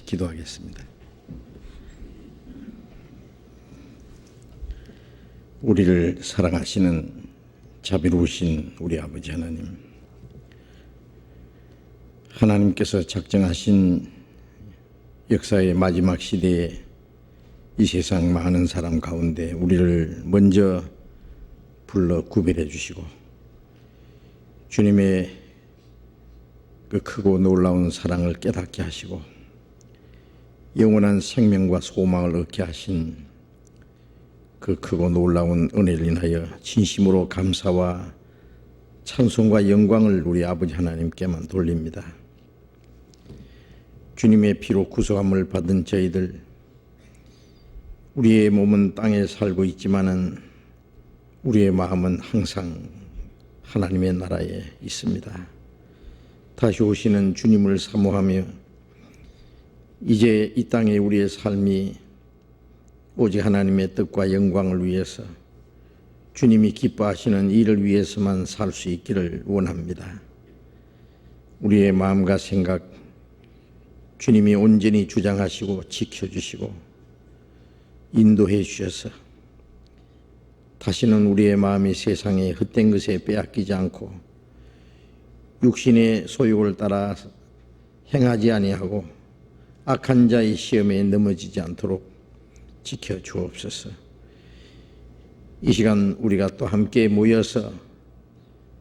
기도하겠습니다. 우리를 사랑하시는 자비로우신 우리 아버지 하나님, 하나님께서 작정하신 역사의 마지막 시대에 이 세상 많은 사람 가운데 우리를 먼저 불러 구별해 주시고 주님의 그 크고 놀라운 사랑을 깨닫게 하시고 영원한 생명과 소망을 얻게 하신 그 크고 놀라운 은혜를 인하여 진심으로 감사와 찬송과 영광을 우리 아버지 하나님께만 돌립니다. 주님의 피로 구속함을 받은 저희들, 우리의 몸은 땅에 살고 있지만은 우리의 마음은 항상 하나님의 나라에 있습니다. 다시 오시는 주님을 사모하며 이제 이 땅에 우리의 삶이 오직 하나님의 뜻과 영광을 위해서 주님이 기뻐하시는 일을 위해서만 살 수 있기를 원합니다. 우리의 마음과 생각 주님이 온전히 주장하시고 지켜주시고 인도해 주셔서 다시는 우리의 마음이 세상의 헛된 것에 빼앗기지 않고 육신의 소욕을 따라 행하지 아니하고 악한 자의 시험에 넘어지지 않도록 지켜 주옵소서. 이 시간 우리가 또 함께 모여서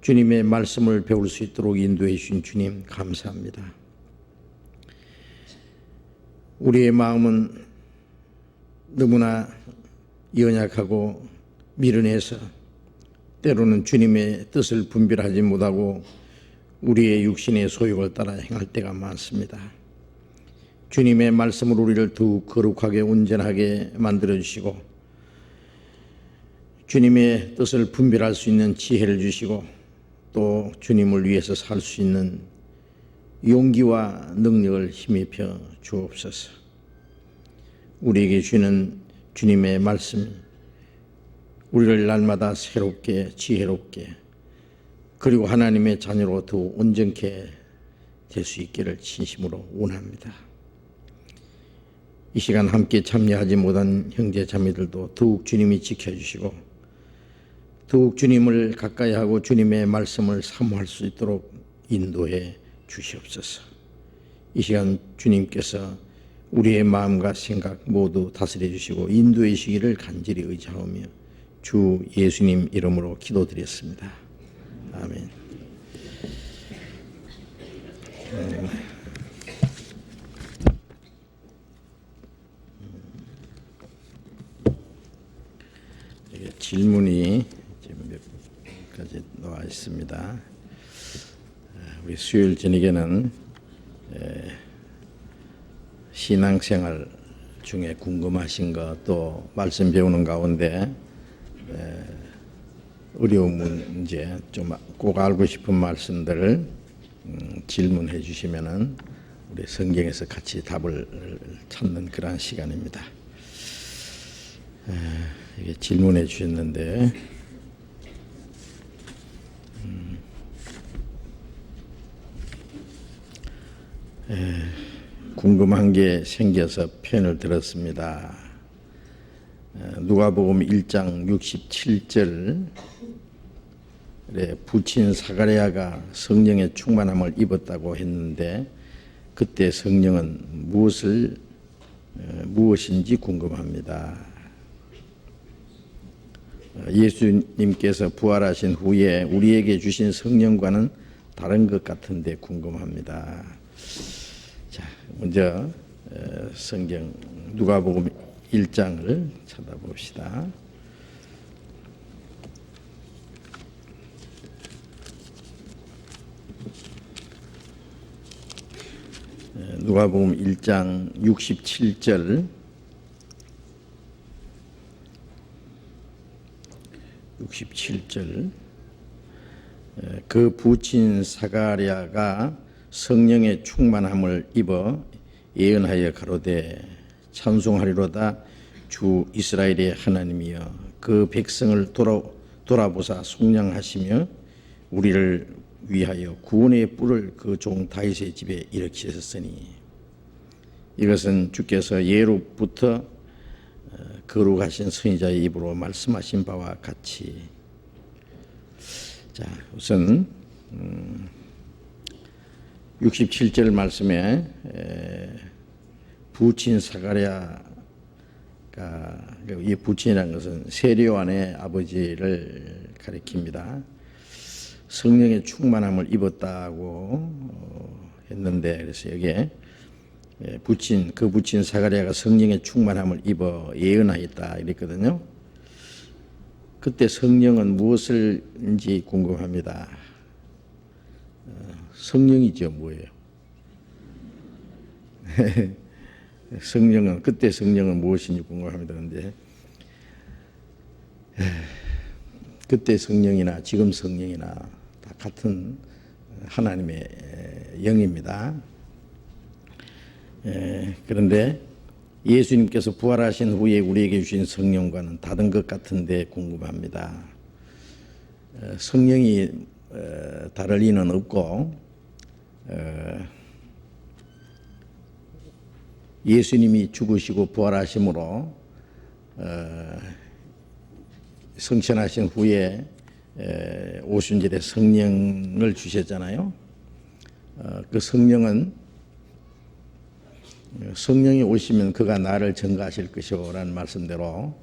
주님의 말씀을 배울 수 있도록 인도해 주신 주님 감사합니다. 우리의 마음은 너무나 연약하고 미련해서 때로는 주님의 뜻을 분별하지 못하고 우리의 육신의 소욕을 따라 행할 때가 많습니다. 주님의 말씀으로 우리를 더욱 거룩하게 온전하게 만들어주시고 주님의 뜻을 분별할 수 있는 지혜를 주시고 또 주님을 위해서 살 수 있는 용기와 능력을 힘입혀 주옵소서. 우리에게 주는 주님의 말씀이 우리를 날마다 새롭게 지혜롭게 그리고 하나님의 자녀로 더욱 온전케 될 수 있기를 진심으로 원합니다. 이 시간 함께 참여하지 못한 형제 자매들도 더욱 주님이 지켜주시고 더욱 주님을 가까이 하고 주님의 말씀을 사모할 수 있도록 인도해 주시옵소서. 이 시간 주님께서 우리의 마음과 생각 모두 다스려 주시고 인도해 주시기를 간절히 의지하오며 주 예수님 이름으로 기도드렸습니다. 아멘. 질문이 지금 몇 가지 나와 있습니다. 우리 수요일 저녁에는 신앙생활 중에 궁금하신 것 또 말씀 배우는 가운데 어려운 문제 좀 꼭 알고 싶은 말씀들을 질문해 주시면은 우리 성경에서 같이 답을 찾는 그러한 시간입니다. 이게 질문해 주셨는데 궁금한 게 생겨서 편을 들었습니다. 누가복음 1장 67절에 부친 사가랴가 성령의 충만함을 입었다고 했는데 그때 성령은 무엇인지 궁금합니다. 예수님께서 부활하신 후에 우리에게 주신 성령과는 다른 것 같은데 궁금합니다. 자, 먼저 성경 누가복음 1장을 찾아봅시다. 누가복음 1장 67절 그 부친 사가랴가 성령의 충만함을 입어 예언하여 가로되 찬송하리로다 주 이스라엘의 하나님이여 그 백성을 돌아보사 속량하시며 우리를 위하여 구원의 뿔을 그 종 다윗의 집에 일으키셨으니 이것은 주께서 예로부터 거룩하신 선지자의 입으로 말씀하신 바와 같이. 자, 우선 67절 말씀에 부친 사가랴가, 이 부친이라는 것은 세례요한의 아버지를 가리킵니다. 성령의 충만함을 입었다고 했는데, 그래서 여기에 부친, 그 부친 사가랴가 성령의 충만함을 입어 예언하였다 이랬거든요. 그때 성령은 무엇을인지 궁금합니다. 성령이죠, 뭐예요? 성령은, 그때 성령은 무엇인지 궁금합니다. 그런데 그때 성령이나 지금 성령이나 다 같은 하나님의 영입니다. 그런데 예수님께서 부활하신 후에 우리에게 주신 성령과는 다른 것 같은데 궁금합니다. 성령이 다를 리는 없고, 예수님이 죽으시고 부활하심으로 성천하신 후에 오순절에 성령을 주셨잖아요. 그 성령이 오시면 그가 나를 증거하실 것이오라는 말씀대로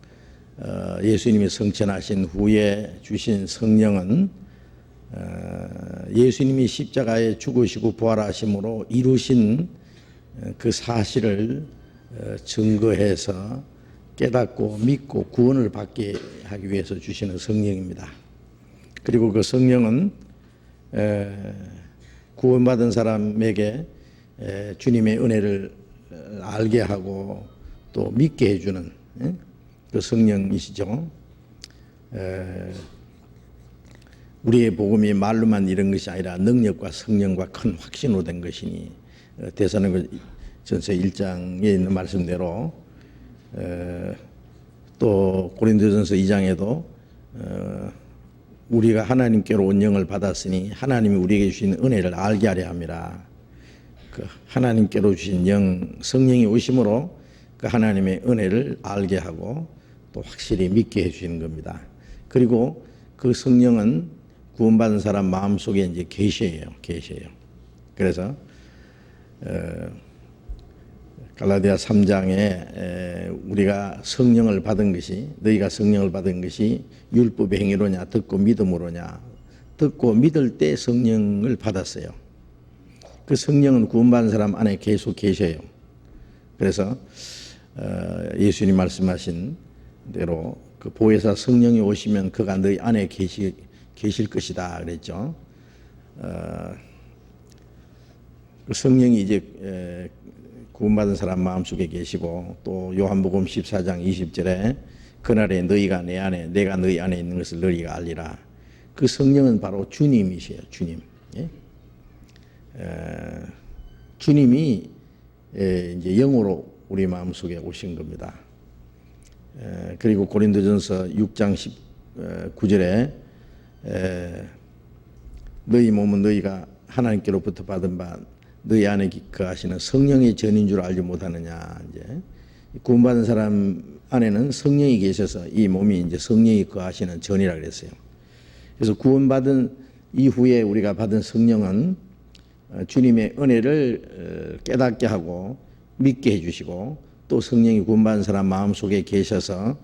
예수님이 성천하신 후에 주신 성령은 예수님이 십자가에 죽으시고 부활하심으로 이루신 그 사실을 증거해서 깨닫고 믿고 구원을 받게 하기 위해서 주시는 성령입니다. 그리고 그 성령은 구원받은 사람에게 주님의 은혜를 알게 하고 또 믿게 해주는 그 성령이시죠. 우리의 복음이 말로만 이런 것이 아니라 능력과 성령과 큰 확신으로 된 것이니, 데살로니가전서 1장에 있는 말씀대로 또 고린도전서 2장에도 우리가 하나님께로 온 영을 받았으니 하나님이 우리에게 주신 은혜를 알게 하려 함이라. 그 하나님께로 주신 영, 성령이 오심으로 그 하나님의 은혜를 알게 하고 또 확실히 믿게 해주시는 겁니다. 그리고 그 성령은 구원받은 사람 마음속에 이제 계셔요. 그래서 갈라디아 3장에 우리가 성령을 받은 것이, 너희가 성령을 받은 것이 율법의 행위로냐 듣고 믿음으로냐. 듣고 믿을 때 성령을 받았어요. 그 성령은 구원받은 사람 안에 계속 계셔요. 그래서 예수님 말씀하신 대로 그 보혜사 성령이 오시면 그가 너희 안에 계실 것이다 그랬죠. 그 성령이 이제 구원받은 사람 마음속에 계시고, 또 요한복음 14장 20절에 그날에 너희가 내 안에 내가 너희 안에 있는 것을 너희가 알리라. 그 성령은 바로 주님이세요. 주님. 예? 주님이 이제 영으로 우리 마음속에 오신 겁니다. 그리고 고린도전서 6장 19절에 너희 몸은 너희가 하나님께로부터 받은 바 너희 안에 거하시는 성령의 전인 줄 알지 못하느냐. 이제 구원받은 사람 안에는 성령이 계셔서 이 몸이 이제 성령이 거하시는 전이라 그랬어요. 그래서 구원받은 이후에 우리가 받은 성령은 주님의 은혜를 깨닫게 하고 믿게 해주시고, 또 성령이 구원받은 사람 마음속에 계셔서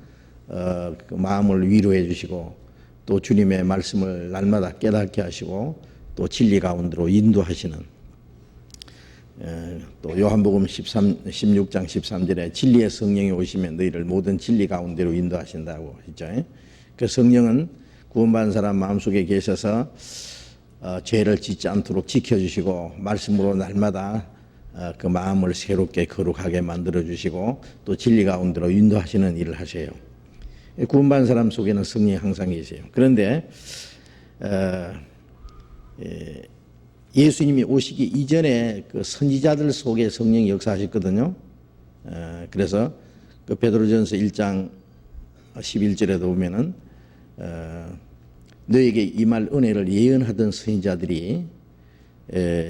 그 마음을 위로해 주시고, 또 주님의 말씀을 날마다 깨닫게 하시고 또 진리 가운데로 인도하시는, 또 요한복음 16장 13절에 진리의 성령이 오시면 너희를 모든 진리 가운데로 인도하신다고 했죠. 그 성령은 구원받은 사람 마음속에 계셔서 죄를 짓지 않도록 지켜주시고, 말씀으로 날마다 그 마음을 새롭게 거룩하게 만들어주시고 또 진리 가운데로 인도하시는 일을 하세요. 구원받은 사람 속에는 성령이 항상 계세요. 그런데 예수님이 오시기 이전에 그 선지자들 속에 성령이 역사하셨거든요. 그래서 그 베드로전서 1장 11절에도 보면은 너에게 임할 은혜를 예언하던 선지자들이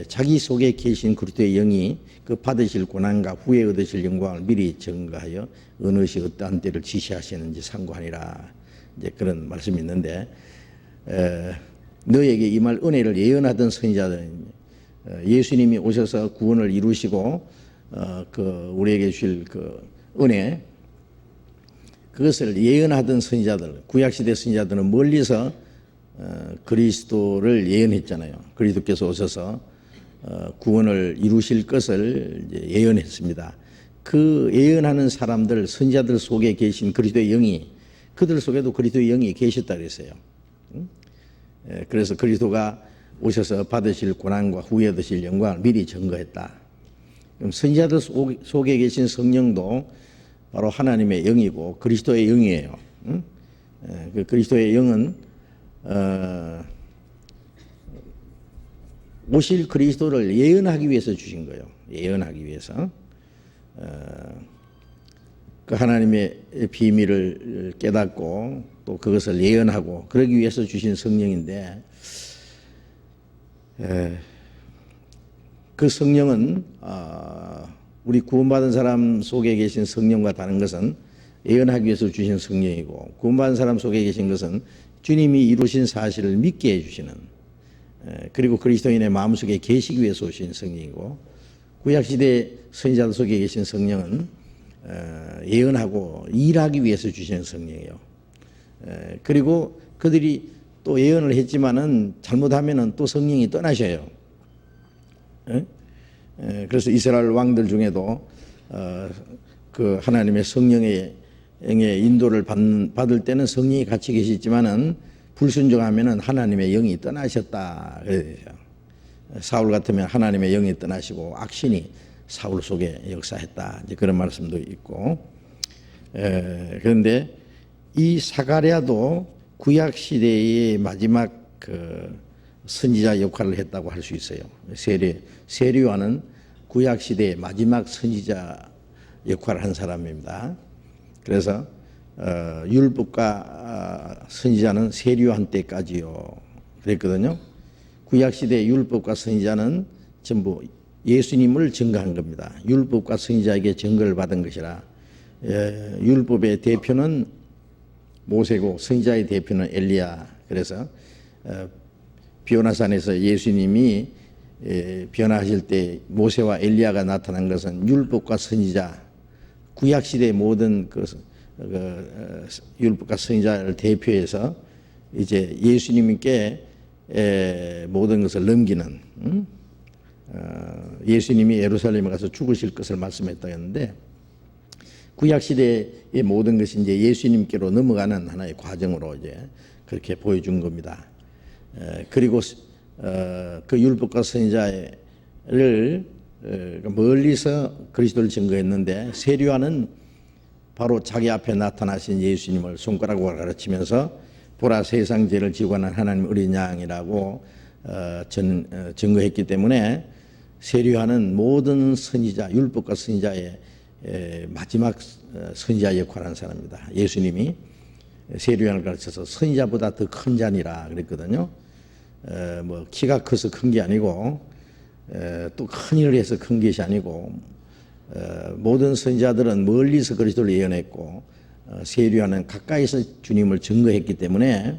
자기 속에 계신 그리스도의 영이 그 받으실 고난과 후에 얻으실 영광을 미리 증거하여 어느 시 어떠한 때를 지시하시는지 상고하니라. 이제 그런 말씀이 있는데, 너에게 임할 은혜를 예언하던 선지자들은 예수님이 오셔서 구원을 이루시고 우리에게 주실 그 은혜, 그것을 예언하던 선지자들, 구약시대 선지자들은 멀리서 그리스도를 예언했잖아요. 그리스도께서 오셔서 구원을 이루실 것을 예언했습니다. 그 예언하는 사람들, 선지자들 속에 계신 그리스도의 영이, 그들 속에도 그리스도의 영이 계셨다 그랬어요. 그래서 그리스도가 오셔서 받으실 고난과 후에 얻으실 영광을 미리 증거했다. 그럼 선지자들 속에 계신 성령도 바로 하나님의 영이고 그리스도의 영이에요. 그 그리스도의 영은 오실 그리스도를 예언하기 위해서 주신 거예요. 예언하기 위해서. 그 하나님의 비밀을 깨닫고 또 그것을 예언하고 그러기 위해서 주신 성령인데, 그 성령은 우리 구원받은 사람 속에 계신 성령과 다른 것은 예언하기 위해서 주신 성령이고, 구원받은 사람 속에 계신 것은 주님이 이루신 사실을 믿게 해주시는, 그리고 그리스도인의 마음속에 계시기 위해서 오신 성령이고, 구약시대 선지자들 속에 계신 성령은 예언하고 일하기 위해서 주시는 성령이에요. 그리고 그들이 또 예언을 했지만은 잘못하면은 또 성령이 떠나셔요. 그래서 이스라엘 왕들 중에도 그 하나님의 성령의 인도를 받을 때는 성령이 같이 계시지만은 불순종하면은 하나님의 영이 떠나셨다 그래요. 사울 같으면 하나님의 영이 떠나시고 악신이 사울 속에 역사했다, 이제 그런 말씀도 있고. 그런데 이 사가랴도 구약 시대의 마지막 그 선지자 역할을 했다고 할 수 있어요. 세리와는 구약 시대의 마지막 선지자 역할을 한 사람입니다. 그래서 율법과 선지자는 세리와 때까지요 그랬거든요. 구약 시대의 율법과 선지자는 전부 예수님을 증거한 겁니다. 율법과 선지자에게 증거를 받은 것이라. 율법의 대표는 모세고 선지자의 대표는 엘리야. 그래서 비오나산에서 예수님이 변화하실 때 모세와 엘리야가 나타난 것은 율법과 선지자, 구약 시대의 모든 율법과 선지자를 대표해서 이제 예수님께 모든 것을 넘기는, 예수님이 예루살렘에 가서 죽으실 것을 말씀했다는데, 구약 시대의 모든 것이 이제 예수님께로 넘어가는 하나의 과정으로 이제 그렇게 보여준 겁니다. 그리고 그 율법과 선지자를 멀리서 그리스도를 증거했는데, 세리와는 바로 자기 앞에 나타나신 예수님을 손가락으로 가르치면서 보라 세상 죄를 지고 가는 하나님 어린 양이라고 증거했기 때문에, 세리와는 모든 선지자, 율법과 선지자의 마지막 선지자 역할을 하는 사람입니다. 예수님이 세리와를 가르쳐서 선지자보다 더 큰 자니라 그랬거든요. 뭐 키가 커서 큰 게 아니고 또 큰 일을 해서 큰 것이 아니고, 모든 선지자들은 멀리서 그리스도를 예언했고 세리와는 가까이서 주님을 증거했기 때문에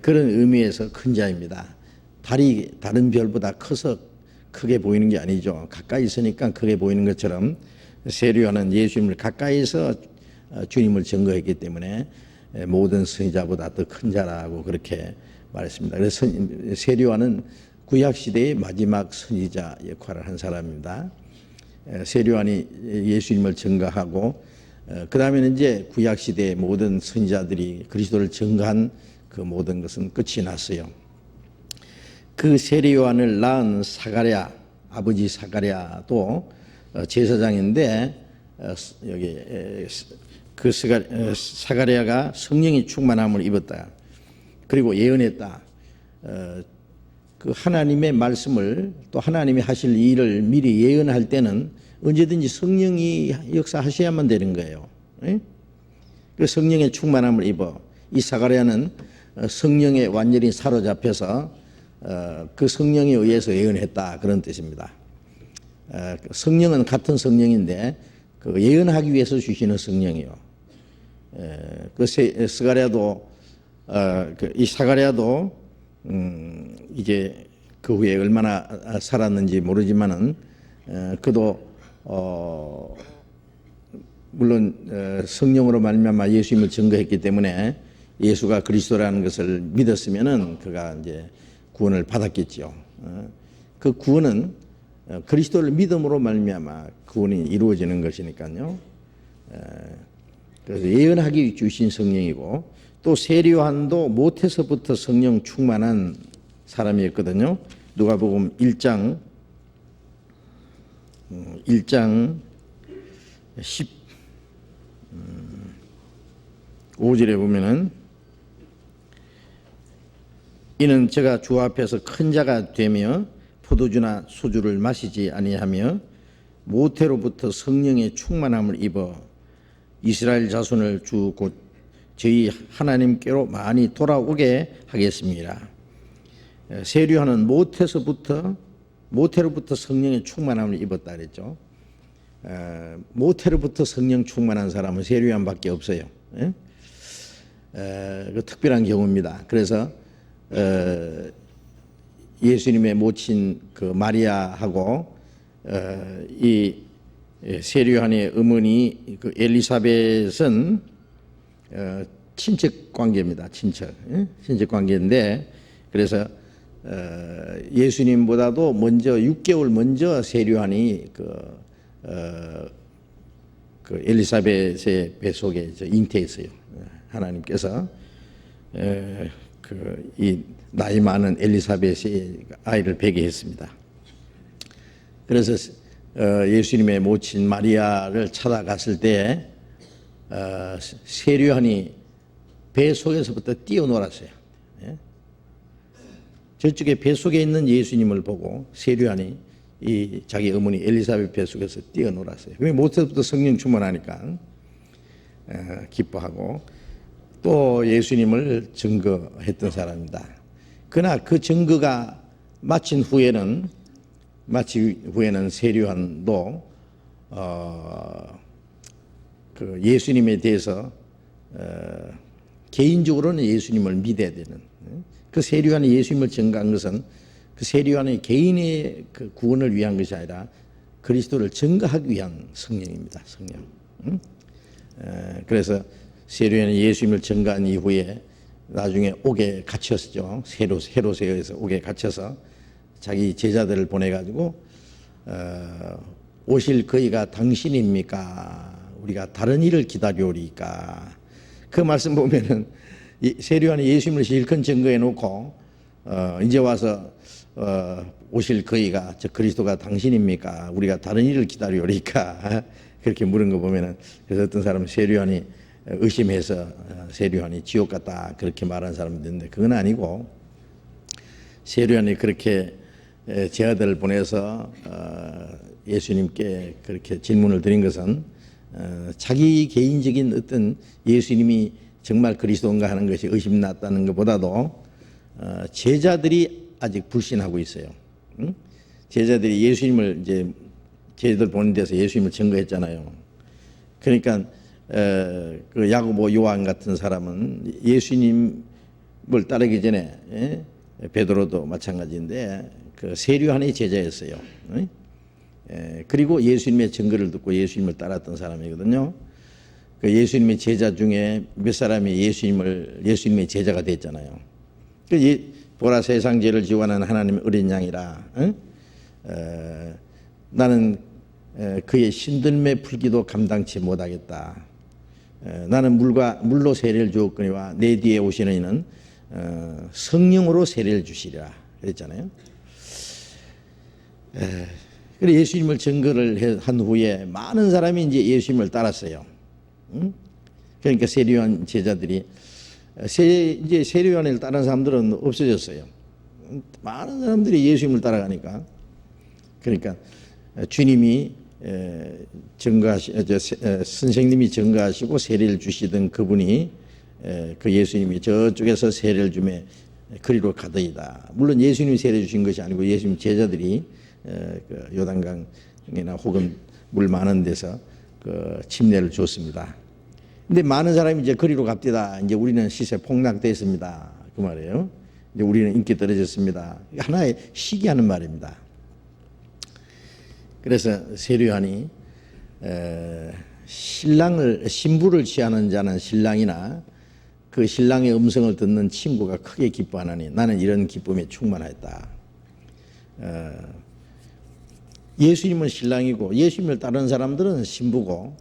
그런 의미에서 큰 자입니다. 달이 다른 별보다 커서 크게 보이는 게 아니죠. 가까이 있으니까 크게 보이는 것처럼 세리와는 예수님을 가까이서 주님을 증거했기 때문에 모든 선지자보다 더 큰 자라고 그렇게 말했습니다. 그래서 세리와는 구약 시대의 마지막 선지자 역할을 한 사람입니다. 세리와는 예수님을 증거하고, 그 다음에는 이제 구약 시대의 모든 선지자들이 그리스도를 증거한 그 모든 것은 끝이 났어요. 그 세리와를 낳은 사가랴, 아버지 사가랴도 제사장인데, 여기 그 사가랴가 성령이 충만함을 입었다. 그리고 예언했다. 그 하나님의 말씀을, 또 하나님이 하실 일을 미리 예언할 때는 언제든지 성령이 역사하셔야만 되는 거예요. 그 성령의 충만함을 입어 이 사가랴는 성령에 완전히 사로잡혀서 그 성령에 의해서 예언했다 그런 뜻입니다. 성령은 같은 성령인데 그 예언하기 위해서 주시는 성령이요. 그 스가랴도 이 사가랴도 이제 그 후에 얼마나 살았는지 모르지만은 그도 물론 성령으로 말미암아 예수님을 증거했기 때문에 예수가 그리스도라는 것을 믿었으면은 그가 이제 구원을 받았겠죠. 그 구원은 그리스도를 믿음으로 말미암아 구원이 이루어지는 것이니까요. 그래서 예언하기 주신 성령이고 또 세리요한도 모태서부터 성령 충만한 사람이었거든요. 누가복음 1장 15절에 보면은 이는 제가 주 앞에서 큰 자가 되며 포도주나 소주를 마시지 아니하며 모태로부터 성령의 충만함을 입어 이스라엘 자손을 주 곧 저희 하나님께로 많이 돌아오게 하겠습니다. 세리요한은 모태로부터 성령의 충만함을 입었다 그랬죠. 모태로부터 성령 충만한 사람은 세리요한밖에 없어요. 그 특별한 경우입니다. 그래서 예수님의 모친 그 마리아하고 이 세리요한의 어머니 그 엘리사벳은 친척 관계입니다. 친척 관계인데 그래서 예수님보다도 먼저 6개월 먼저 세리요한이 그 엘리사벳의 뱃속에 잉태했어요. 하나님께서 이 나이 많은 엘리사벳이 아이를 베게 했습니다. 그래서 예수님의 모친 마리아를 찾아갔을 때 세리요한이 뱃속에서부터 뛰어놀았어요. 저쪽에 뱃속에 있는 예수님을 보고 세리요한이 이 자기 어머니 엘리사벳 뱃속에서 뛰어놀았어요. 왜 모태부터 성령 충만하니까 기뻐하고 또 예수님을 증거했던 사람입니다. 그러나 그 증거가 마친 후에는 세리요한도 그 예수님에 대해서 개인적으로는 예수님을 믿어야 되는 그 세리요한이 예수님을 증거한 것은 그 세리요한의 개인의 그 구원을 위한 것이 아니라 그리스도를 증거하기 위한 성령입니다. 성령. 그래서 세리요한이 예수님을 증거한 이후에 나중에 옥에 갇혔죠. 헤롯에서 옥에 갇혀서 자기 제자들을 보내가지고 오실 그이가 당신입니까? 우리가 다른 일을 기다려오리까? 그 말씀 보면은 세리요한이 예수님을 실컷 증거해 놓고 이제 와서 오실 그이가 저 그리스도가 당신입니까? 우리가 다른 일을 기다려오리까? 그렇게 물은 거 보면은 그래서 어떤 사람은 세리요한이 의심해서 세리요한이 지옥 갔다 그렇게 말하는 사람도 있는데 그건 아니고 세리요한이 그렇게 제자들을 보내서 예수님께 그렇게 질문을 드린 것은 자기 개인적인 어떤 예수님이 정말 그리스도인가 하는 것이 의심났다는 것보다도 제자들이 아직 불신하고 있어요. 제자들이 예수님을 이제 제자들 보는 데서 예수님을 증거했잖아요. 그러니까 그 야고보 요한 같은 사람은 예수님을 따르기 전에 베드로도 마찬가지인데 그 세리요한의 제자였어요. 그리고 예수님의 증거를 듣고 예수님을 따랐던 사람이거든요. 그 예수님의 제자 중에 몇 사람이 예수님의 제자가 됐잖아요. 보라 세상 죄를 지원하는 하나님의 어린 양이라. 나는 그의 신들매 풀기도 감당치 못하겠다. 나는 물로 세례를 주었거니와 내 뒤에 오시는 이는 성령으로 세례를 주시리라 그랬잖아요. 그래 예수님을 증거를 한 후에 많은 사람이 이제 예수님을 따랐어요. 그러니까 세리요한 제자들이 이제 세리요한을 따른 사람들은 없어졌어요. 많은 사람들이 예수님을 따라가니까 그러니까 주님이 선생님이 증거하시고 세례를 주시던 그분이 그 예수님이 저쪽에서 세례를 주매 그리로 가더이다. 물론 예수님이 세례 주신 것이 아니고 예수님 제자들이 그 요단강이나 혹은 물 많은 데서 그 침례를 줬습니다. 근데 많은 사람이 이제 그리로 갑디다. 이제 우리는 시세 폭락됐습니다. 그 말이에요. 이제 우리는 인기 떨어졌습니다. 하나의 시기하는 말입니다. 그래서 세례요한이 신부를 취하는 자는 신랑이나 그 신랑의 음성을 듣는 친구가 크게 기뻐하나니 나는 이런 기쁨에 충만하였다. 예수님은 신랑이고 예수님을 따르는 사람들은 신부고,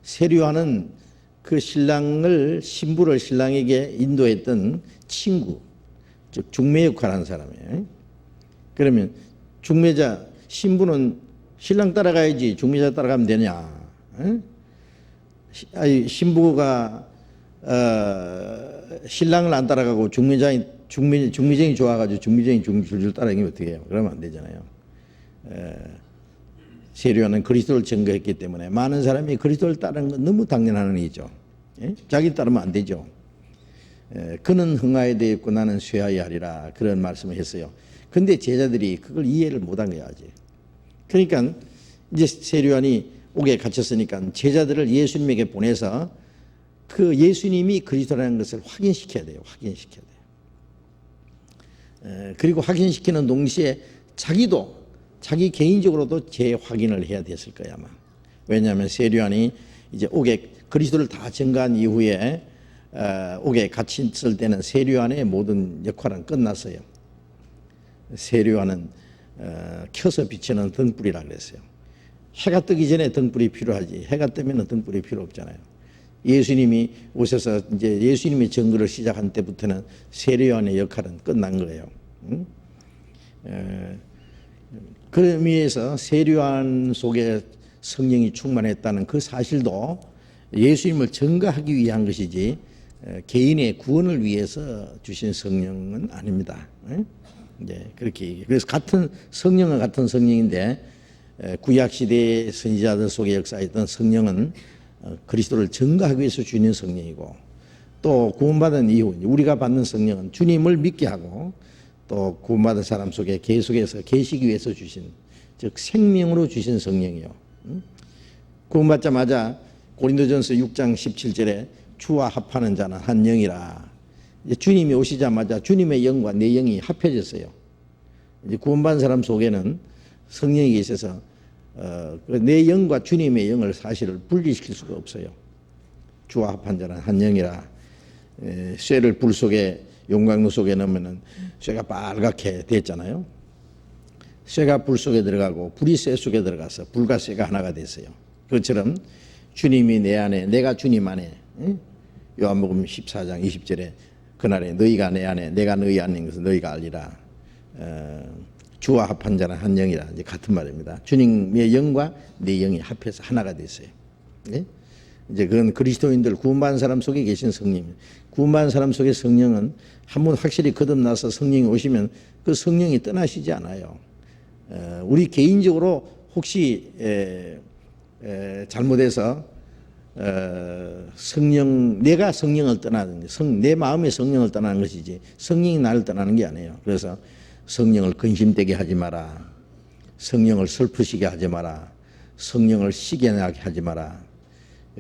세례요한은 그 신부를 신랑에게 인도했던 친구, 즉 중매 역할하는 사람이에요. 그러면 중매자, 신부는 신랑 따라가야지 중매자 따라가면 되냐? 신부가 신랑을 안 따라가고 중매쟁이 좋아가지고 중매쟁이 줄줄 따라가면 어떻게 해요? 그러면 안 되잖아요. 세례요한은 그리스도를 증거했기 때문에 많은 사람이 그리스도를 따르는 건 너무 당연한 일이죠. 자기 따르면 안 되죠. 그는 흥하에 되었고 나는 쇠하에 하리라, 그런 말씀을 했어요. 근데 제자들이 그걸 이해를 못한 거야 아직. 그러니까 이제 세례요한이 옥에 갇혔으니까 제자들을 예수님에게 보내서 그 예수님이 그리스도라는 것을 확인시켜야 돼요. 확인시켜야 돼요. 그리고 확인시키는 동시에 자기 개인적으로도 재확인을 해야 됐을 거야 아마. 왜냐하면 세례요한이 이제 옥에 그리스도를 다 증거한 이후에 옥에 갇혔을 때는 세례요한의 모든 역할은 끝났어요. 세례요한은 켜서 비치는 등불이라 그랬어요. 해가 뜨기 전에 등불이 필요하지, 해가 뜨면 등불이 필요 없잖아요. 예수님이 오셔서 이제 예수님이 증거를 시작한 때부터는 세례요한의 역할은 끝난 거예요. 그런 의미에서 세례요한 속에 성령이 충만했다는 그 사실도 예수님을 증거하기 위한 것이지 개인의 구원을 위해서 주신 성령은 아닙니다. 이제 그렇게 얘기해요. 그래서 같은 성령은 같은 성령인데 구약 시대의 선지자들 속에 역사했던 성령은 그리스도를 증거하기 위해서 주는 성령이고, 또 구원받은 이후 우리가 받는 성령은 주님을 믿게 하고 또 구원받은 사람 속에 계속해서 계시기 위해서 주신, 즉 생명으로 주신 성령이요. 구원받자마자 고린도전서 6장 17절에 주와 합하는 자는 한 영이라. 주님이 오시자마자 주님의 영과 내 영이 합해졌어요. 이제 구원받은 사람 속에는 성령이 계셔서 내 영과 주님의 영을 사실을 분리시킬 수가 없어요. 주와 합한 자는 한 영이라. 쇠를 불 속에 용광로 속에 넣으면 쇠가 빨갛게 됐잖아요. 쇠가 불 속에 들어가고 불이 쇠 속에 들어가서 불과 쇠가 하나가 됐어요. 그것처럼 주님이 내 안에, 내가 주님 안에. 요한복음 14장 20절에 그날에 너희가 내 안에 내가 너희 안에 있는 것을 너희가 알리라. 주와 합한 자는 한 영이라. 이제 같은 말입니다. 주님의 영과 내 영이 합해서 하나가 됐어요. 이제 그건 그리스도인들, 구원받은 사람 속에 계신 성령. 구원받은 사람 속의 성령은 한번 확실히 거듭나서 성령이 오시면 그 성령이 떠나시지 않아요. 우리 개인적으로 혹시 잘못해서 내가 성령을 떠나는 게, 내 마음의 성령을 떠나는 것이지 성령이 나를 떠나는 게 아니에요. 그래서 성령을 근심되게 하지 마라. 성령을 슬프시게 하지 마라. 성령을 시게 나게 하지 마라.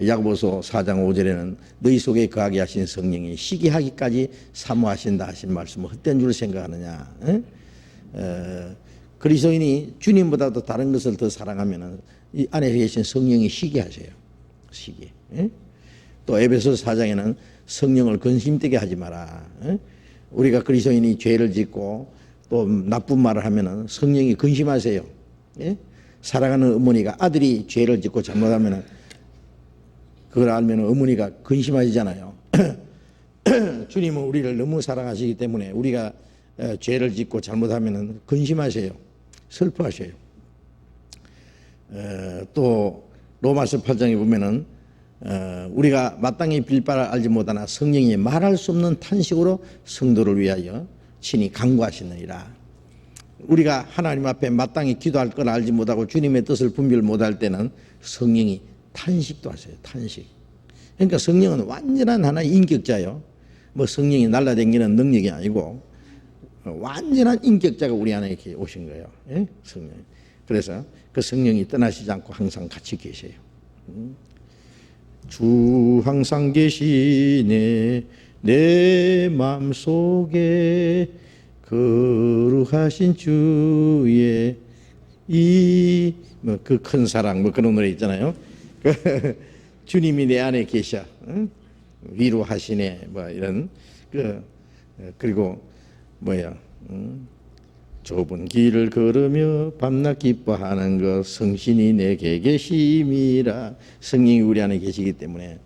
야고보서 4장 5절에는 너희 속에 거하게 하신 성령이 시게 하기까지 사모하신다 하신 말씀은 헛된 줄 생각하느냐. 그리스도인이 주님보다도 다른 것을 더 사랑하면 이 안에 계신 성령이 시게 하세요. 시기. 또 에베소서 4장에는 성령을 근심되게 하지 마라. 우리가 그리스도인이 죄를 짓고 또 나쁜 말을 하면은 성령이 근심하세요. 사랑하는 어머니가 아들이 죄를 짓고 잘못하면은 그걸 알면 어머니가 근심하시잖아요. 주님은 우리를 너무 사랑하시기 때문에 우리가 죄를 짓고 잘못하면은 근심하세요. 슬퍼하셔요. 또 로마서 8장에 보면은 우리가 마땅히 빌 바를 알지 못하나 성령이 말할 수 없는 탄식으로 성도를 위하여 친히 간구하시느니라. 우리가 하나님 앞에 마땅히 기도할 걸 알지 못하고 주님의 뜻을 분별 못할 때는 성령이 탄식도 하세요. 탄식. 그러니까 성령은 완전한 하나의 인격자요. 뭐 성령이 날라다니는 능력이 아니고 완전한 인격자가 우리 안에 이렇게 오신 거예요. 예? 성령. 그래서 그 성령이 떠나시지 않고 항상 같이 계세요. 주 항상 계시네 내 마음속에 거룩하신 주의 이 뭐 그 큰 사랑 뭐 그런 노래 있잖아요. 주님이 내 안에 계셔. 위로하시네 뭐 이런 그리고 뭐야 좁은 길을 걸으며 밤낮 기뻐하는 것 성신이 내게 계심이라. 성령이 우리 안에 계시기 때문에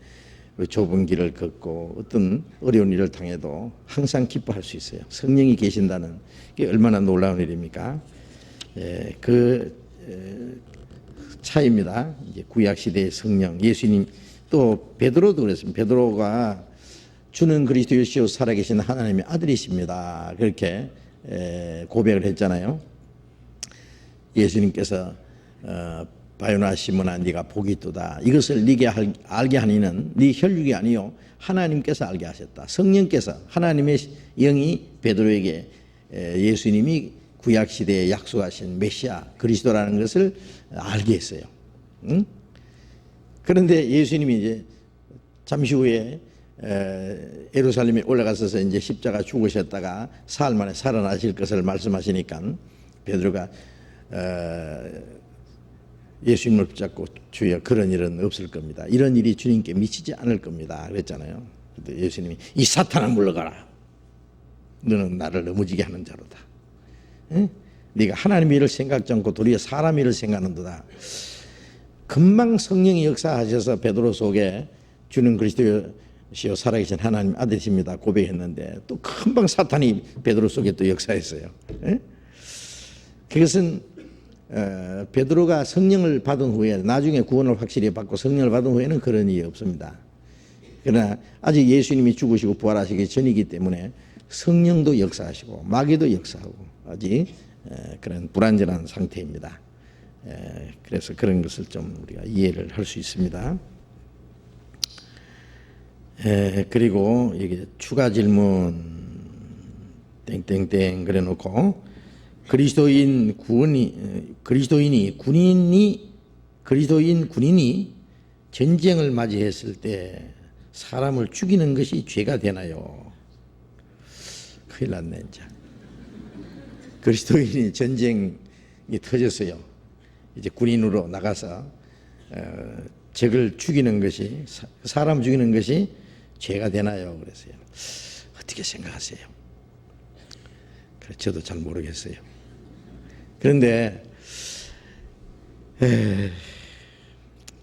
좁은 길을 걷고 어떤 어려운 일을 당해도 항상 기뻐할 수 있어요. 성령이 계신다는 게 얼마나 놀라운 일입니까? 차이입니다. 이제 구약 시대의 성령, 예수님 또 베드로도 그랬습니다. 베드로가 주는 그리스도이시오 살아계신 하나님의 아들이십니다. 그렇게 고백을 했잖아요. 예수님께서 바요나 시몬아 네가 복이 있도다. 이것을 네게 알게 하니는 네 혈육이 아니요 하나님께서 알게 하셨다. 성령께서 하나님의 영이 베드로에게 예수님이 구약 시대에 약속하신 메시아 그리스도라는 것을 알게 했어요. 응? 그런데 예수님이 이제 잠시 후에 예루살렘에 올라가셔서 이제 십자가 죽으셨다가 사흘 만에 살아나실 것을 말씀하시니까 베드로가 예수님을 붙잡고 주여 그런 일은 없을 겁니다. 이런 일이 주님께 미치지 않을 겁니다. 그랬잖아요. 그때 예수님이 이 사탄아 물러가라. 너는 나를 넘어지게 하는 자로다. 응? 네가 하나님의 일을 생각지 않고 도리어 사람의 일을 생각하는도다. 금방 성령이 역사하셔서 베드로 속에 주는 그리스도시요 살아계신 하나님 아들이십니다 고백했는데 또 금방 사탄이 베드로 속에 또 역사했어요. 응? 그것은 베드로가 성령을 받은 후에 나중에 구원을 확실히 받고 성령을 받은 후에는 그런 일이 없습니다. 그러나 아직 예수님이 죽으시고 부활하시기 전이기 때문에 성령도 역사하시고 마귀도 역사하고 아직 그런 불완전한 상태입니다. 그래서 그런 것을 좀 우리가 이해를 할 수 있습니다. 그리고 여기 추가 질문 땡땡땡 그래놓고 그리스도인 군인이 전쟁을 맞이했을 때 사람을 죽이는 것이 죄가 되나요? 큰일 났네 이제. 그리스도인이 전쟁이 터졌어요. 이제 군인으로 나가서 적을 죽이는 것이 사람 죽이는 것이 죄가 되나요? 그랬어요. 어떻게 생각하세요? 저도 잘 모르겠어요. 그런데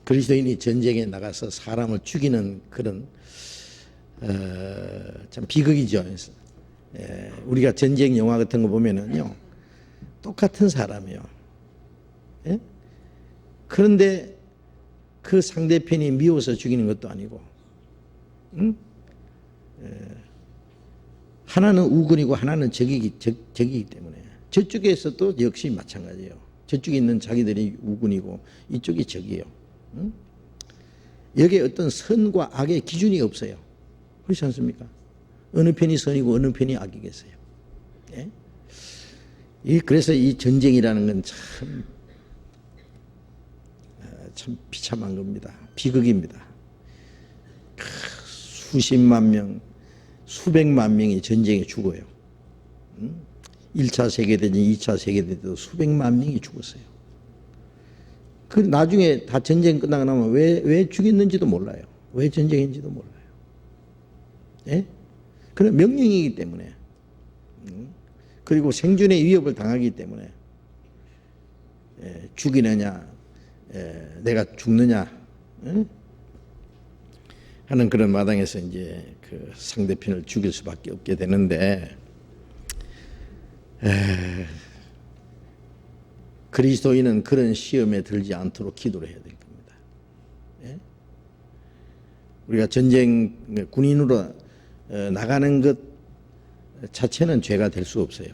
그리스도인이 전쟁에 나가서 사람을 죽이는 그런 참 비극이죠. 우리가 전쟁 영화 같은 거 보면은요 똑같은 사람이요. 예? 그런데 그 상대편이 미워서 죽이는 것도 아니고, 응? 하나는 우군이고 하나는 적이기 때문에 저쪽에서도 역시 마찬가지예요. 저쪽에 있는 자기들이 우군이고 이쪽이 적이에요. 응? 여기에 어떤 선과 악의 기준이 없어요. 그렇지 않습니까? 어느 편이 선이고 어느 편이 악이겠어요. 예? 그래서 이 전쟁이라는 건 참 비참한 겁니다. 비극입니다. 수십만 명, 수백만 명이 전쟁에 죽어요. 1차 세계대전, 2차 세계대전도 수백만 명이 죽었어요. 그 나중에 다 전쟁 끝나고 나면 왜 죽였는지도 몰라요. 왜 전쟁인지도 몰라요. 예? 그런 명령이기 때문에. 그리고 생존의 위협을 당하기 때문에 죽이느냐 내가 죽느냐 하는 그런 마당에서 이제 그 상대편을 죽일 수밖에 없게 되는데 그리스도인은 그런 시험에 들지 않도록 기도를 해야 될 겁니다. 예? 우리가 전쟁 군인으로 나가는 것 자체는 죄가 될 수 없어요.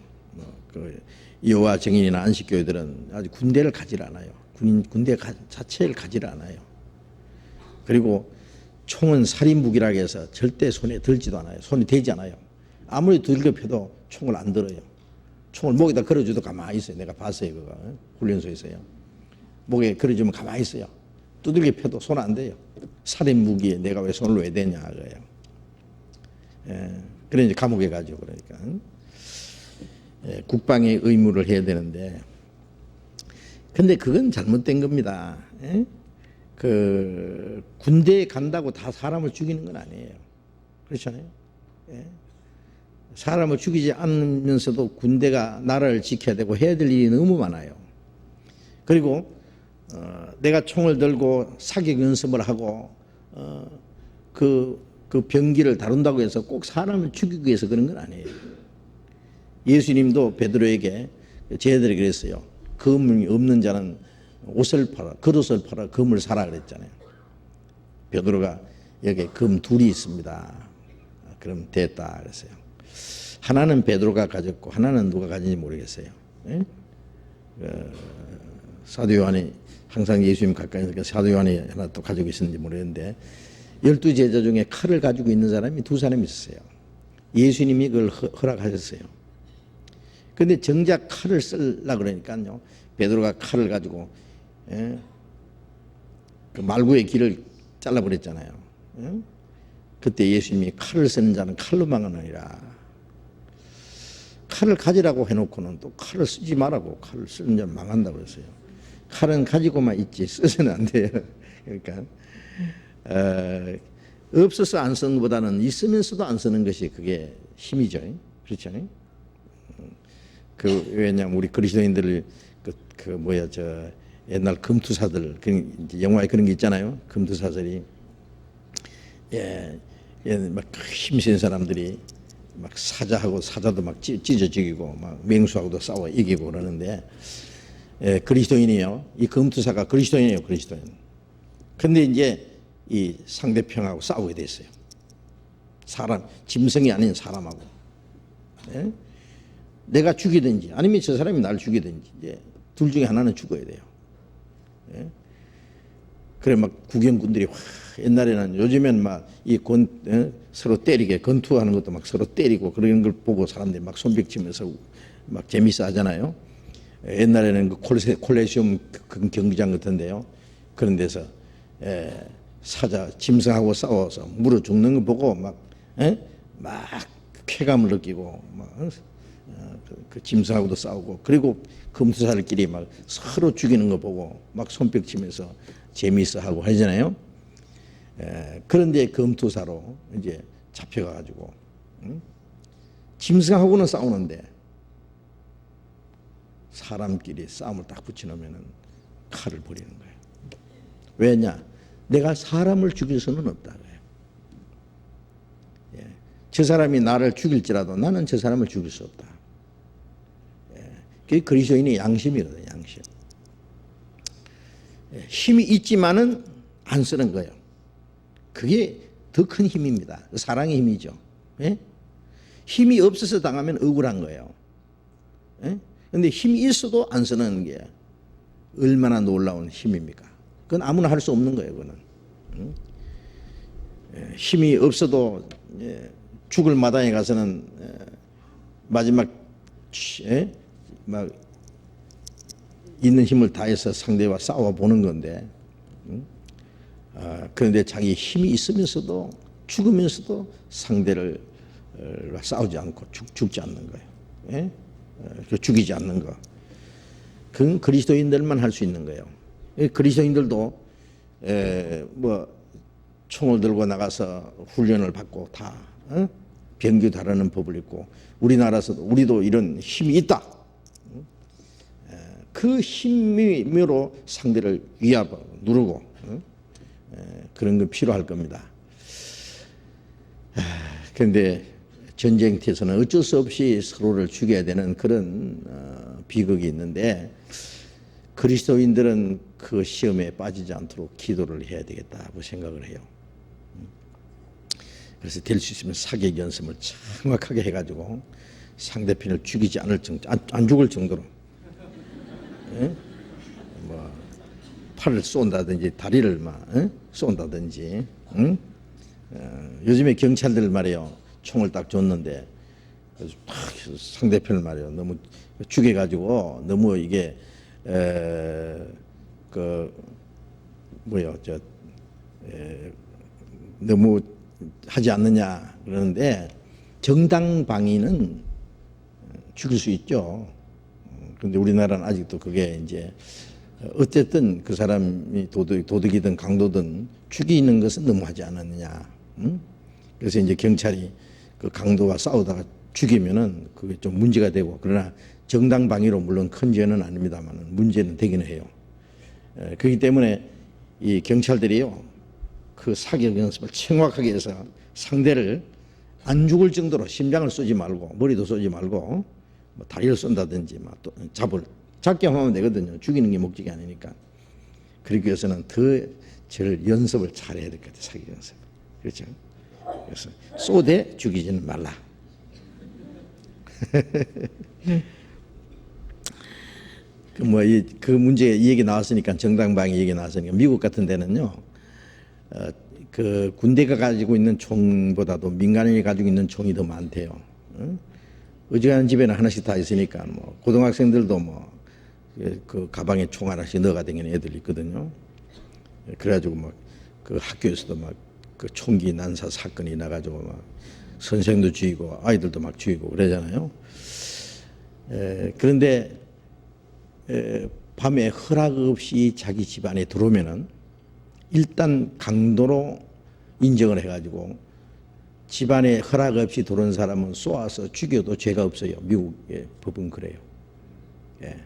여호와 증인이나 안식교회들은 아직 군대를 가지를 않아요. 군대 자체를 가지를 않아요. 그리고 총은 살인무기라고 해서 절대 손에 들지도 않아요. 손에 대지 않아요. 아무리 들급해도 총을 안 들어요. 총을 목에다 걸어줘도 가만히 있어요. 내가 봤어요. 그거 훈련소에서요. 목에 걸어주면 가만히 있어요. 두들겨 펴도 손 안 대요. 살인 무기에 내가 왜 손을 왜 대냐 그래요. 그래 이제 감옥에 가죠. 그러니까 국방의 의무를 해야 되는데, 근데 그건 잘못된 겁니다. 그 군대에 간다고 다 사람을 죽이는 건 아니에요. 그렇잖아요. 사람을 죽이지 않으면서도 군대가 나라를 지켜야 되고 해야 될 일이 너무 많아요. 그리고 내가 총을 들고 사격 연습을 하고 그 병기를 다룬다고 해서 꼭 사람을 죽이기 위해서 그런 건 아니에요. 예수님도 베드로에게 제자들이 그랬어요. 금이 없는 자는 옷을 팔아, 겉옷을 팔아 금을 사라 그랬잖아요. 베드로가 여기 금 둘이 있습니다. 그럼 됐다 그랬어요. 하나는 베드로가 가졌고 하나는 누가 가진지 모르겠어요. 사도 요한이 항상 예수님 가까이 있으니까 사도 요한이 하나 또 가지고 있었는지 모르겠는데 12제자 중에 칼을 가지고 있는 사람이 2사람이 있었어요. 예수님이 그걸 허락하셨어요. 그런데 정작 칼을 쓰려고 그러니까요. 베드로가 칼을 가지고 그 말구의 길을 잘라버렸잖아요. 그때 예수님이 칼을 쓰는 자는 칼로 망하느니라. 칼을 가지라고 해놓고는 또 칼을 쓰지 말라고, 칼을 쓰는 자는 망한다고 그랬어요. 칼은 가지고만 있지 써서는 안 돼요. 그러니까 없어서 안 쓰는 것보다는 있으면서도 안 쓰는 것이 그게 힘이죠. 그렇지 않아요? 왜냐면 우리 그리스도인들 옛날 금투사들, 영화에 그런 게 있잖아요. 금투사들이 막 힘센 사람들이 막 사자도 막 찢어 죽이고 막 맹수하고도 싸워 이기고 그러는데, 그리스도인이요. 이 금투사가 그리스도인이에요. 그리스도인. 근데 이제 이 상대편하고 싸우게 됐어요. 짐승이 아닌 사람하고. 내가 죽이든지 아니면 저 사람이 나를 죽이든지 이제 둘 중에 하나는 죽어야 돼요. 그래 막 구경꾼들이 옛날에는, 요즘엔 막 서로 때리게 권투하는 것도 막 서로 때리고 그런 걸 보고 사람들이 막 손뼉치면서 막 재밌어 하잖아요. 옛날에는 그 콜레시움 경기장 같은데요. 그런 데서 짐승하고 싸워서 물어 죽는 거 보고 막 쾌감을 느끼고 그 짐승하고도 싸우고, 그리고 금투사들끼리 막 서로 죽이는 거 보고 막 손뼉치면서 재미있어 하고 하잖아요. 그런데 금투사로 이제 잡혀가가지고 짐승하고는 싸우는데 사람끼리 싸움을 딱 붙여놓으면은 칼을 버리는 거예요. 왜냐? 내가 사람을 죽일 수는 없다. 저 사람이 나를 죽일지라도 나는 저 사람을 죽일 수 없다. 그게 그리스도인의 양심이거든요. 양심. 힘이 있지만은 안 쓰는 거예요. 그게 더 큰 힘입니다. 사랑의 힘이죠. 힘이 없어서 당하면 억울한 거예요. 그런데 힘이 있어도 안 쓰는 게 얼마나 놀라운 힘입니까? 그건 아무나 할 수 없는 거예요. 그거는. 힘이 없어도 죽을 마당에 가서는 마지막 막 있는 힘을 다해서 상대와 싸워보는 건데, 그런데 자기 힘이 있으면서도 죽으면서도 상대를 싸우지 않고 죽지 않는 거예요. 죽이지 않는 거. 그건 그리스도인들만 할 수 있는 거예요. 그리스도인들도 총을 들고 나가서 훈련을 받고 다 병기 다루는 법을 있고, 우리도 이런 힘이 있다. 그 힘으로 상대를 위압하고 누르고 그런 건 필요할 겁니다. 그런데 전쟁터에서는 어쩔 수 없이 서로를 죽여야 되는 그런 비극이 있는데, 그리스도인들은 그 시험에 빠지지 않도록 기도를 해야 되겠다고 생각을 해요. 그래서 될 수 있으면 사격 연습을 정확하게 해가지고 상대편을 죽이지 않을 정도, 안 죽을 정도로 팔을 쏜다든지 다리를 막 쏜다든지. 요즘에 경찰들 말이에요. 총을 딱 줬는데 그래서 탁 상대편을 말이에요. 너무 죽여가지고 너무 이게 그 뭐요 너무 하지 않느냐 그러는데 정당방위는 죽일 수 있죠. 그런데 우리나라는 아직도 그게 이제 어쨌든 그 사람이 도둑이든 강도든 죽이는 것은 너무 하지 않았느냐. 응? 그래서 이제 경찰이 그 강도와 싸우다가 죽이면은 그게 좀 문제가 되고, 그러나 정당방위로 물론 큰 죄는 아닙니다만 문제는 되기는 해요. 그렇기 때문에 이 경찰들이요 그 사격 연습을 정확하게 해서 상대를 안 죽을 정도로 심장을 쏘지 말고 머리도 쏘지 말고 뭐 다리를 쏜다든지 막 또 잡게 하면 되거든요. 죽이는 게 목적이 아니니까. 그러기 위해서는 더 저를 연습을 잘해야 될 것 같아요. 사격 연습. 그렇죠. 그래서 쏘되 죽이지는 말라. 그 문제 이 얘기 나왔으니까, 정당방위 얘기 나왔으니까, 미국 같은 데는요 그 군대가 가지고 있는 총보다도 민간인이 가지고 있는 총이 더 많대요. 어지간한 집에는 하나씩 다 있으니까 뭐 고등학생들도 뭐 그 가방에 총 하나씩 넣어가 다니는 애들 있거든요. 그래가지고 막 그 학교에서도 막 그 총기 난사 사건이 나가지고 막 선생도 죽이고 아이들도 막 죽이고 그러잖아요. 그런데 밤에 허락 없이 자기 집 안에 들어오면은 일단 강도로 인정을 해가지고 집안에 허락 없이 들어온 사람은 쏘아서 죽여도 죄가 없어요. 미국의 법은 그래요. 예.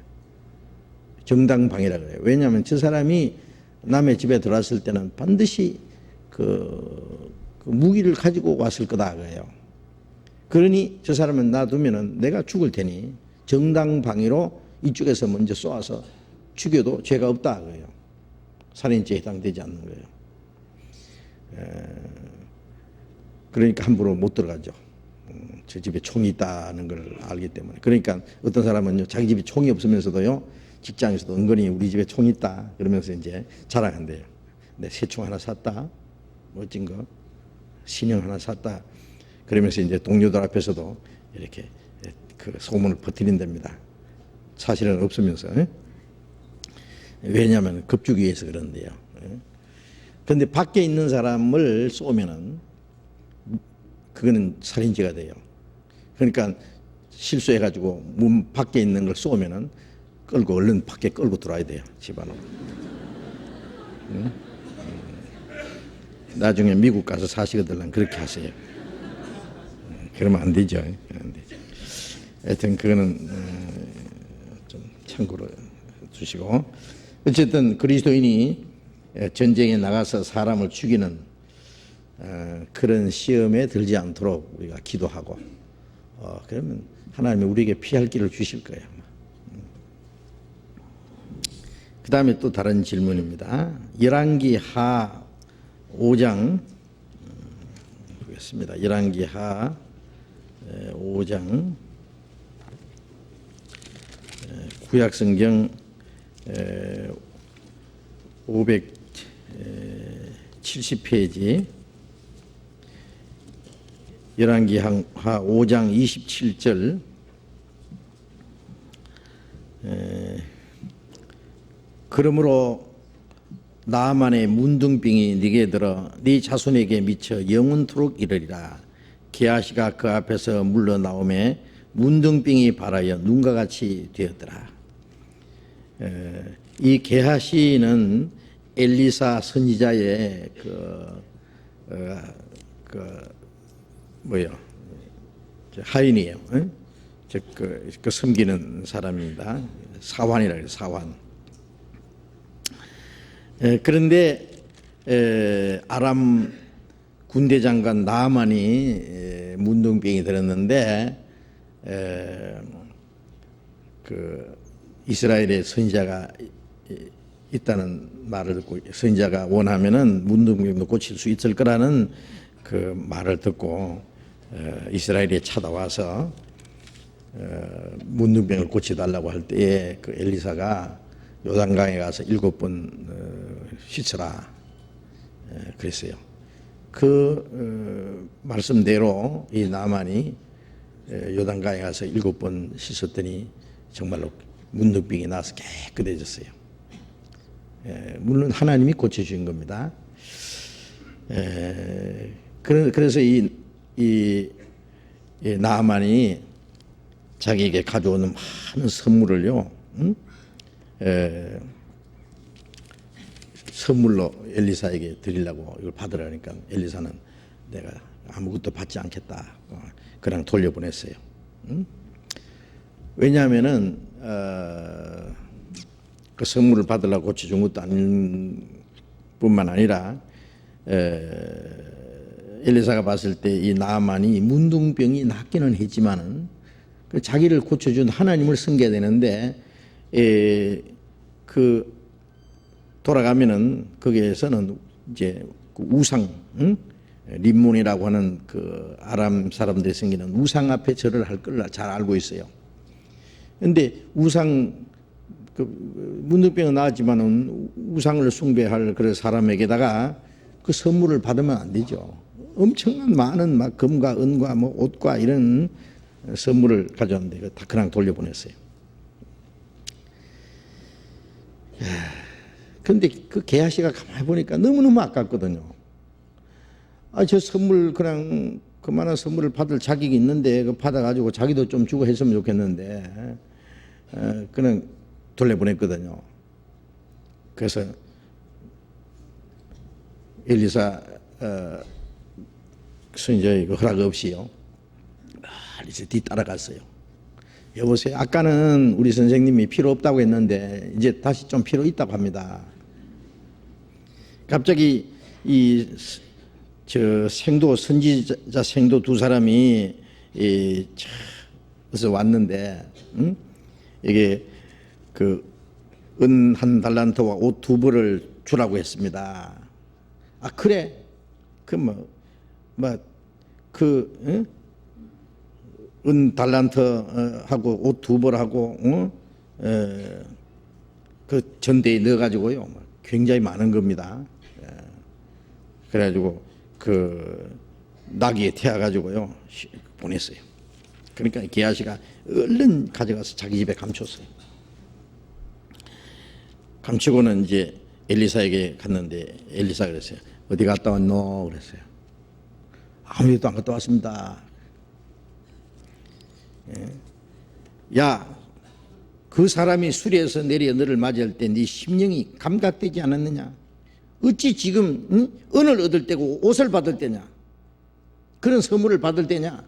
정당방위라 그래요. 왜냐하면 저 사람이 남의 집에 들어왔을 때는 반드시 그 무기를 가지고 왔을 거다 그래요. 그러니 저 사람은 놔두면은 내가 죽을 테니 정당방위로 이쪽에서 먼저 쏘아서 죽여도 죄가 없다 그래요. 살인죄에 해당되지 않는 거예요. 그러니까 함부로 못 들어가죠. 저 집에 총이 있다는 걸 알기 때문에. 그러니까 어떤 사람은요 자기 집에 총이 없으면서도요 직장에서도 은근히 우리 집에 총이 있다 그러면서 이제 자랑한대요. 내 새 총 하나 샀다, 멋진 거 신형 하나 샀다 그러면서 이제 동료들 앞에서도 이렇게 그 소문을 퍼뜨린답니다. 사실은 없으면서. 왜냐하면 겁주기 위해서 그런데요. 그런데 밖에 있는 사람을 쏘면은 그거는 살인죄가 돼요. 그러니까 실수해가지고 문 밖에 있는 걸 쏘면은 끌고 얼른 밖에 끌고 들어와야 돼요. 집안으로. 나중에 미국 가서 사시거들은 그렇게 하세요. 그러면 안 되죠. 안 되죠. 하여튼 그거는 좀 참고로 주시고, 어쨌든 그리스도인이 전쟁에 나가서 사람을 죽이는 그런 시험에 들지 않도록 우리가 기도하고, 그러면 하나님이 우리에게 피할 길을 주실 거예요. 그 다음에 또 다른 질문입니다. 열왕기하 5장 보겠습니다. 열왕기하 5장 구약성경 570페이지 열왕기하 5장 27절 그러므로 나아만의 문둥병이 네게 들어 네 자손에게 미쳐 영원토록 이르리라. 게하시가 그 앞에서 물러나오매 문둥병이 발하여 눈과 같이 되었더라. 이 게하시는 엘리사 선지자의 하인이에요. 그 섬기는 사람입니다. 사환이라 해요. 사환. 그런데 아람 군대 장관 나아만이 문둥병이 들었는데 그 이스라엘의 선지자가 있다는 말을 듣고, 선지자가 원하면은 문둥병도 고칠 수 있을 거라는 그 말을 듣고 이스라엘에 찾아와서 문둥병을 고쳐달라고 할 때에 그 엘리사가 요단강에 가서 7번 씻으라 그랬어요. 그 말씀대로 이 나만이 요단강에 가서 7번 씻었더니 정말로 문둥병이 나서 깨끗해졌어요. 물론 하나님이 고쳐주신 겁니다. 그래서 이 나아만이 자기에게 가져오는 많은 선물을요, 선물로 엘리사에게 드리려고 이걸 받으라니까 엘리사는 내가 아무것도 받지 않겠다. 그냥 돌려보냈어요. 왜냐하면은 그 선물을 받으려고 고쳐준 것도 아닌 뿐만 아니라 엘리사가 봤을 때 이 나아만이 문둥병이 낫기는 했지만은 그 자기를 고쳐준 하나님을 섬겨야 되는데 그 돌아가면은 거기에서는 이제 그 우상, 림몬이라고 하는 그 아람 사람들이 섬기는 우상 앞에 절을 할 걸 잘 알고 있어요. 그런데 우상 그 문둥병은 나았지만은 우상을 숭배할 그런 사람에게다가 그 선물을 받으면 안 되죠. 엄청난 많은 막 금과 은과 뭐 옷과 이런 선물을 가져왔는데 다 그냥 돌려보냈어요. 그런데 그 게하시가 가만히 보니까 너무너무 아깝거든요. 저 선물 그냥 그만한 선물을 받을 자격이 있는데 그 받아가지고 자기도 좀 주고 했으면 좋겠는데 그냥 돌려보냈거든요. 그래서 엘리사 선지자의 허락 없이요, 이제 뒤따라갔어요. 여보세요, 아까는 우리 선생님이 필요 없다고 했는데 이제 다시 좀 필요 있다고 합니다. 갑자기 선지자 생도 두 사람이 그래서 왔는데, 이게 그 은 1달란트와 옷 2벌을 주라고 했습니다. 그래? 은 달란트하고 옷 2벌하고 그 전대에 넣어가지고요, 굉장히 많은 겁니다. 그래가지고 그 나귀에 태워가지고요 보냈어요. 그러니까 게하시가 얼른 가져가서 자기 집에 감췄어요. 감추고는 이제 엘리사에게 갔는데 엘리사가 그랬어요. 어디 갔다 왔노? 그랬어요. 아무 데도 안 갔다 왔습니다. 야, 그 사람이 수리에서 내려 너를 맞이할 때 네 심령이 감각되지 않았느냐? 어찌 지금 은을 얻을 때고 옷을 받을 때냐? 그런 선물을 받을 때냐?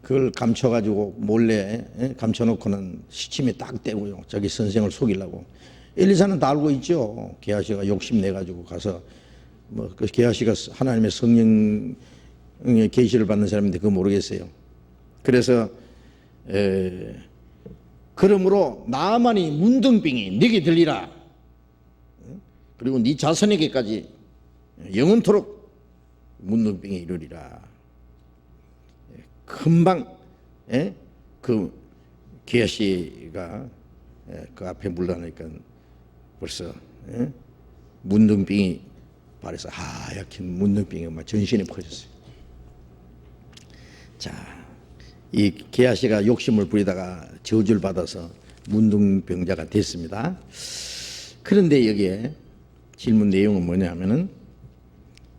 그걸 감춰가지고 몰래 감춰놓고는 시침에 딱 떼고요, 자기 선생을 속이려고. 엘리사는 다 알고 있죠. 게하시가 욕심내가지고 가서 그 게하시가 하나님의 성령의 계시를 받는 사람인데 그거 모르겠어요. 그래서 그러므로 나아만이 문둥병이 네게 들리라. 그리고 네 자손에게까지 영원토록 문둥병이 이르리라. 금방 그 게하시가 그 앞에 물러나니까 벌써 문둥병이 발에서 하얗게 문둥병이 막 전신에 퍼졌어요. 자, 이 게하시가 욕심을 부리다가 저주를 받아서 문둥병자가 됐습니다. 그런데 여기에 질문 내용은 뭐냐면은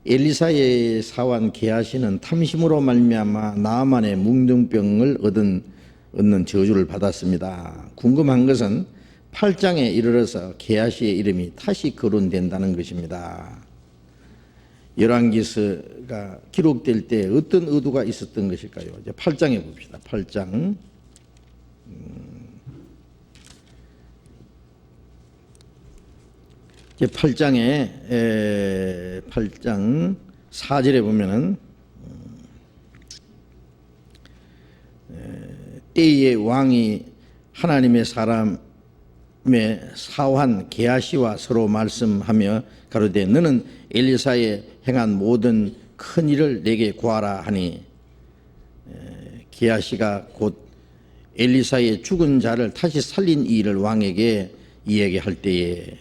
엘리사의 사환 게하시는 탐심으로 말미암아 나아만의 문둥병을 얻는 저주를 받았습니다. 궁금한 것은 8장에 이르러서 게하시의 이름이 다시 거론된다는 것입니다. 열왕기서가 기록될 때 어떤 의도가 있었던 것일까요? 이제 8장에 봅시다. 8장. 이제 8장 4절에 보면은 때에 왕이 하나님의 사람의 사환 게하시와 서로 말씀하며 가로되 너는 엘리사의 행한 모든 큰 일을 내게 구하라 하니 게하시가 곧 엘리사의 죽은 자를 다시 살린 이 일을 왕에게 이야기할 때에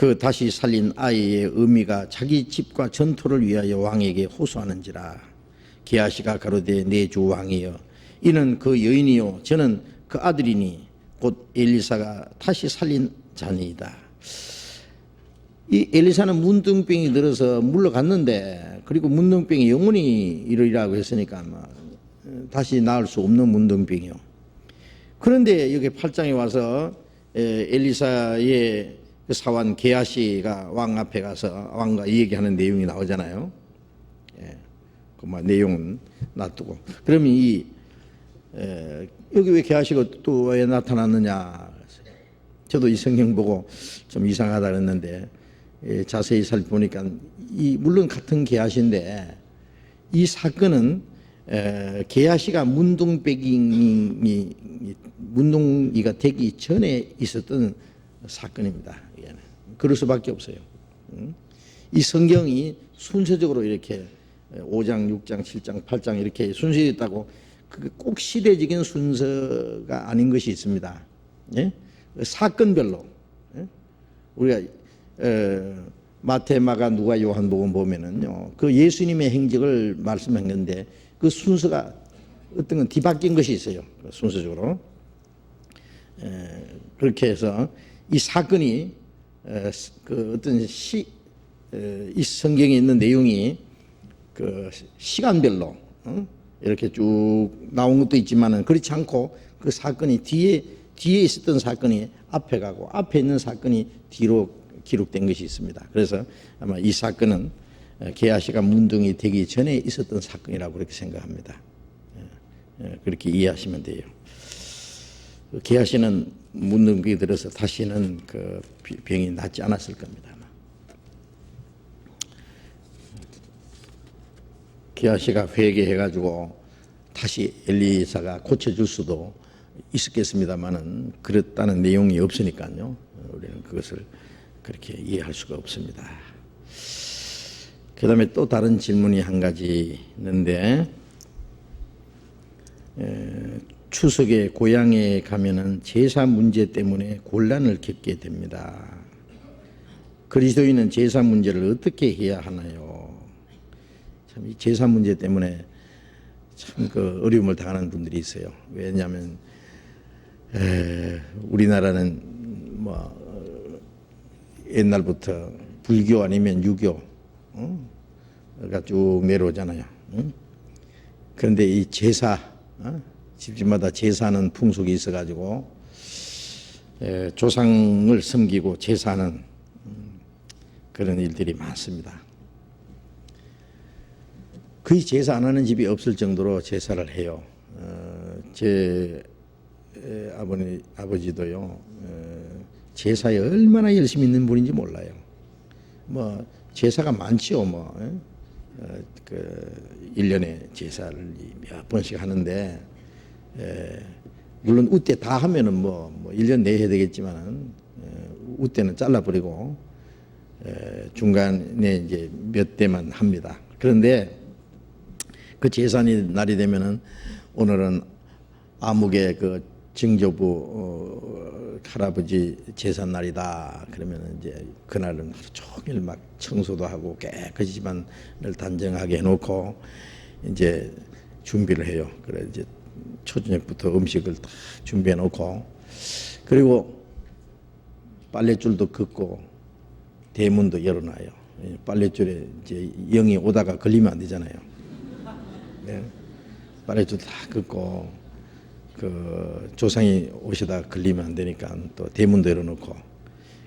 그 다시 살린 아이의 의미가 자기 집과 전토를 위하여 왕에게 호소하는지라. 게하시가 가로되 내 주 왕이여 이는 그 여인이요 저는 그 아들이니 곧 엘리사가 다시 살린 자니이다. 이 엘리사는 문둥병이 들어서 물러갔는데, 그리고 문둥병이 영원히 이르리라고 했으니까 다시 나을 수 없는 문둥병이요. 그런데 여기 8장에 와서 엘리사의 그 사환 게하시가 왕 앞에 가서 왕과 얘기하는 내용이 나오잖아요. 그 내용은 놔두고, 그러면 여기 왜 게하시가 또 왜 나타났느냐? 저도 이 성경 보고 좀 이상하다 그랬는데, 자세히 살펴보니까 물론 같은 게하시인데 이 사건은 게하시가 문둥이가 되기 전에 있었던 사건입니다. 그럴 수밖에 없어요. 이 성경이 순서적으로 이렇게 5장, 6장, 7장, 8장 이렇게 순서에 있다고 꼭 시대적인 순서가 아닌 것이 있습니다. 사건별로 우리가 마태, 마가, 누가, 요한복음 보면은요, 그 예수님의 행적을 말씀한 건데 그 순서가 어떤 건 뒤바뀐 것이 있어요. 순서적으로. 그렇게 해서 이 사건이 그 어떤 이 성경에 있는 내용이 그 시간별로 이렇게 쭉 나온 것도 있지만은 그렇지 않고 그 사건이 뒤에 있었던 사건이 앞에 가고 앞에 있는 사건이 뒤로 기록된 것이 있습니다. 그래서 아마 이 사건은 게하시가 문둥이 되기 전에 있었던 사건이라고 그렇게 생각합니다. 그렇게 이해하시면 돼요. 게하시는 문둥이 들어서 다시는 그 병이 낫지 않았을 겁니다. 게하시가 회개해가지고 다시 엘리사가 고쳐줄 수도 있었겠습니다만은 그랬다는 내용이 없으니까요. 우리는 그것을 그렇게 이해할 수가 없습니다. 그 다음에 또 다른 질문이 한 가지 있는데, 추석에 고향에 가면은 제사 문제 때문에 곤란을 겪게 됩니다. 그리스도인은 제사 문제를 어떻게 해야 하나요? 참 이 제사 문제 때문에 참 그 어려움을 당하는 분들이 있어요. 왜냐하면 우리나라는 옛날부터 불교 아니면 유교가 쭉 내려오잖아요. 그런데 이 제사, 집집마다 제사하는 풍속이 있어가지고 조상을 섬기고 제사하는 그런 일들이 많습니다. 거의 제사 안 하는 집이 없을 정도로 제사를 해요. 제 아버지도요, 제사에 얼마나 열심히 있는 분인지 몰라요. 제사가 많지요, 그 1년에 제사를 몇 번씩 하는데, 물론 우때 다 하면은 1년 내에 해야 되겠지만은, 우때는 잘라버리고, 중간에 이제 몇 대만 합니다. 그런데 그 제사니 날이 되면은 오늘은 아무개 그 증조부 할아버지 제사 날이다. 그러면 이제 그날은 하루 종일 막 청소도 하고 깨끗이 집안을 단정하게 해놓고 이제 준비를 해요. 그래 이제 초저녁부터 음식을 다 준비해 놓고, 그리고 빨랫줄도 긋고 대문도 열어놔요. 빨랫줄에 이제 영이 오다가 걸리면 안 되잖아요. 네. 빨랫줄 다 긋고 그 조상이 오시다 걸리면 안 되니까 또 대문도 열어놓고,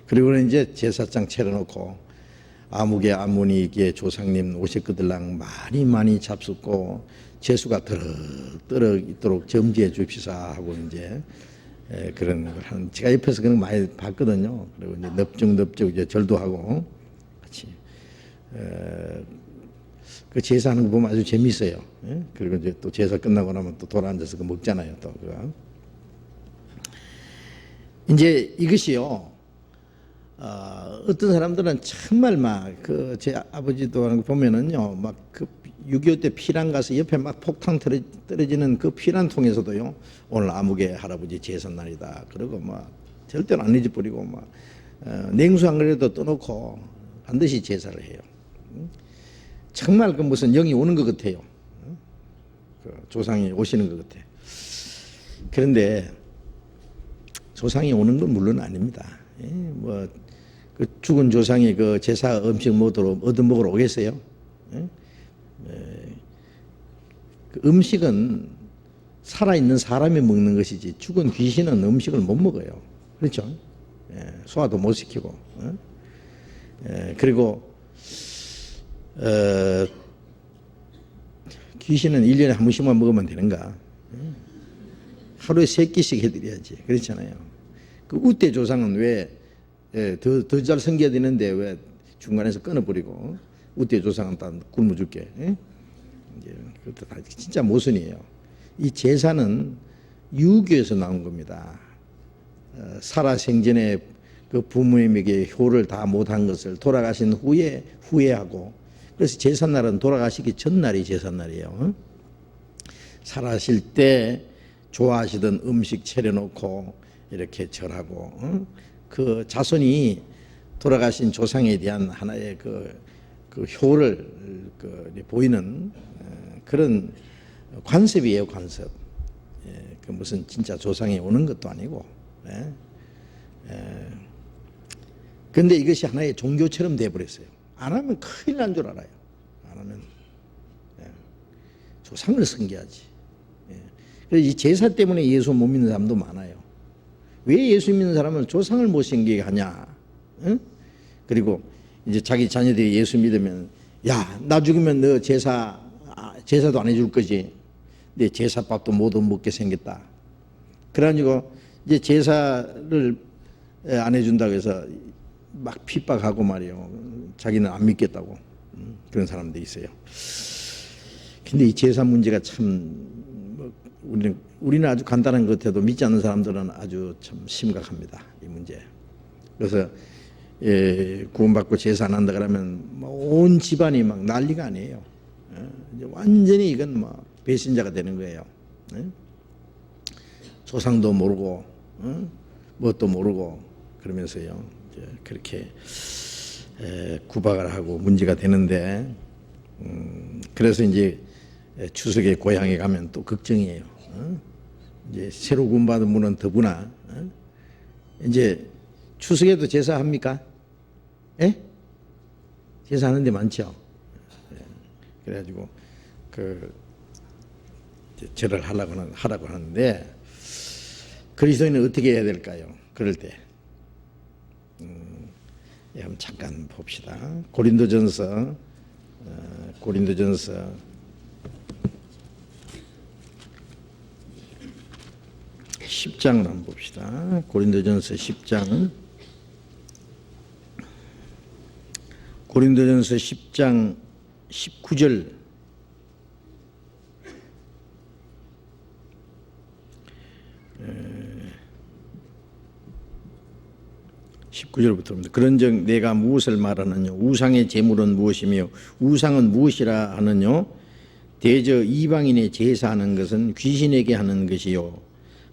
그리고 이제 제사장 차려놓고 아무개 아무니께 조상님 오셨거들랑 많이 잡숫고 제수가 들어 있도록 점지해 줍시사 하고 이제 그런 걸 하는, 제가 옆에서 그런 거 많이 봤거든요. 그리고 이제 넙죽 이제 절도 하고 같이 그 제사하는 거 보면 아주 재밌어요. 그리고 이제 또 제사 끝나고 나면 또 돌아앉아서 그 먹잖아요. 또 그거. 이제 이것이요. 어떤 사람들은 정말 막 그 제 아버지도 하는 거 보면은요, 막 그 6.25 때 피난 가서 옆에 막 폭탄 떨어지는 그 피난통에서도요, 오늘 아무개 할아버지 제사 날이다. 그리고 막 절대로 안 잊어버리고 막 냉수 한 그릇도 떠놓고 반드시 제사를 해요. 정말 그 무슨 영이 오는 것 같아요. 그 조상이 오시는 것 같아. 그런데 조상이 오는 건 물론 아닙니다. 그 죽은 조상이 그 제사 음식 얻어먹으러 오겠어요? 그 음식은 살아있는 사람이 먹는 것이지 죽은 귀신은 음식을 못 먹어요. 그렇죠? 소화도 못 시키고. 그리고 귀신은 1년에 한 번씩만 먹으면 되는가? 하루에 3끼씩 해드려야지. 그렇잖아요. 그 우대 조상은 왜 더 잘 섬겨야 되는데 왜 중간에서 끊어버리고 우대 조상은 다 굶어줄게. 그것도 다 진짜 모순이에요. 이 제사는 유교에서 나온 겁니다. 살아생전에 그 부모님에게 효를 다 못한 것을 돌아가신 후에 후회하고, 그래서 제삿날은 돌아가시기 전날이 제삿날이에요. 살아실 때 좋아하시던 음식 차려놓고 이렇게 절하고, 그 자손이 돌아가신 조상에 대한 하나의 그 효를 보이는 그런 관습이에요, 관습. 그 무슨 진짜 조상이 오는 것도 아니고. 그런데 이것이 하나의 종교처럼 돼버렸어요. 안 하면 큰일 난 줄 알아요. 안 하면 조상을 섬겨야지. 그래서 이 제사 때문에 예수 못 믿는 사람도 많아요. 왜 예수 믿는 사람은 조상을 못 섬기게 하냐? 그리고 이제 자기 자녀들이 예수 믿으면, 야, 나 죽으면 너 제사도 안 해줄 거지. 내 제사밥도 못 먹게 생겼다. 그래가지고 이제 제사를 안 해준다고 해서 막 핍박하고 말이요. 자기는 안 믿겠다고. 그런 사람들이 있어요. 근데 이 제사 문제가 참, 우리는 아주 간단한 것 같아도 믿지 않는 사람들은 아주 참 심각합니다. 이 문제. 그래서 구원받고 제사 안 한다 그러면 온 집안이 막 난리가 아니에요. 완전히 이건 뭐 배신자가 되는 거예요. 조상도 모르고 뭣도 모르고 그러면서요. 그렇게 구박을 하고 문제가 되는데, 그래서 이제 추석에 고향에 가면 또 걱정이에요. 이제 새로 구원받은 분은 더구나 이제 추석에도 제사합니까? 예? 제사하는 데 많죠. 그래가지고 절을 하라고 하는데, 그리스도인은 어떻게 해야 될까요? 그럴 때 한번 잠깐 봅시다. 고린도전서 10장을 한번 봅시다. 고린도전서 10장. 고린도전서 10장 19절. 19절부터입니다. 그런즉 내가 무엇을 말하느냐? 우상의 제물은 무엇이며 우상은 무엇이라 하느냐? 대저 이방인의 제사하는 것은 귀신에게 하는 것이요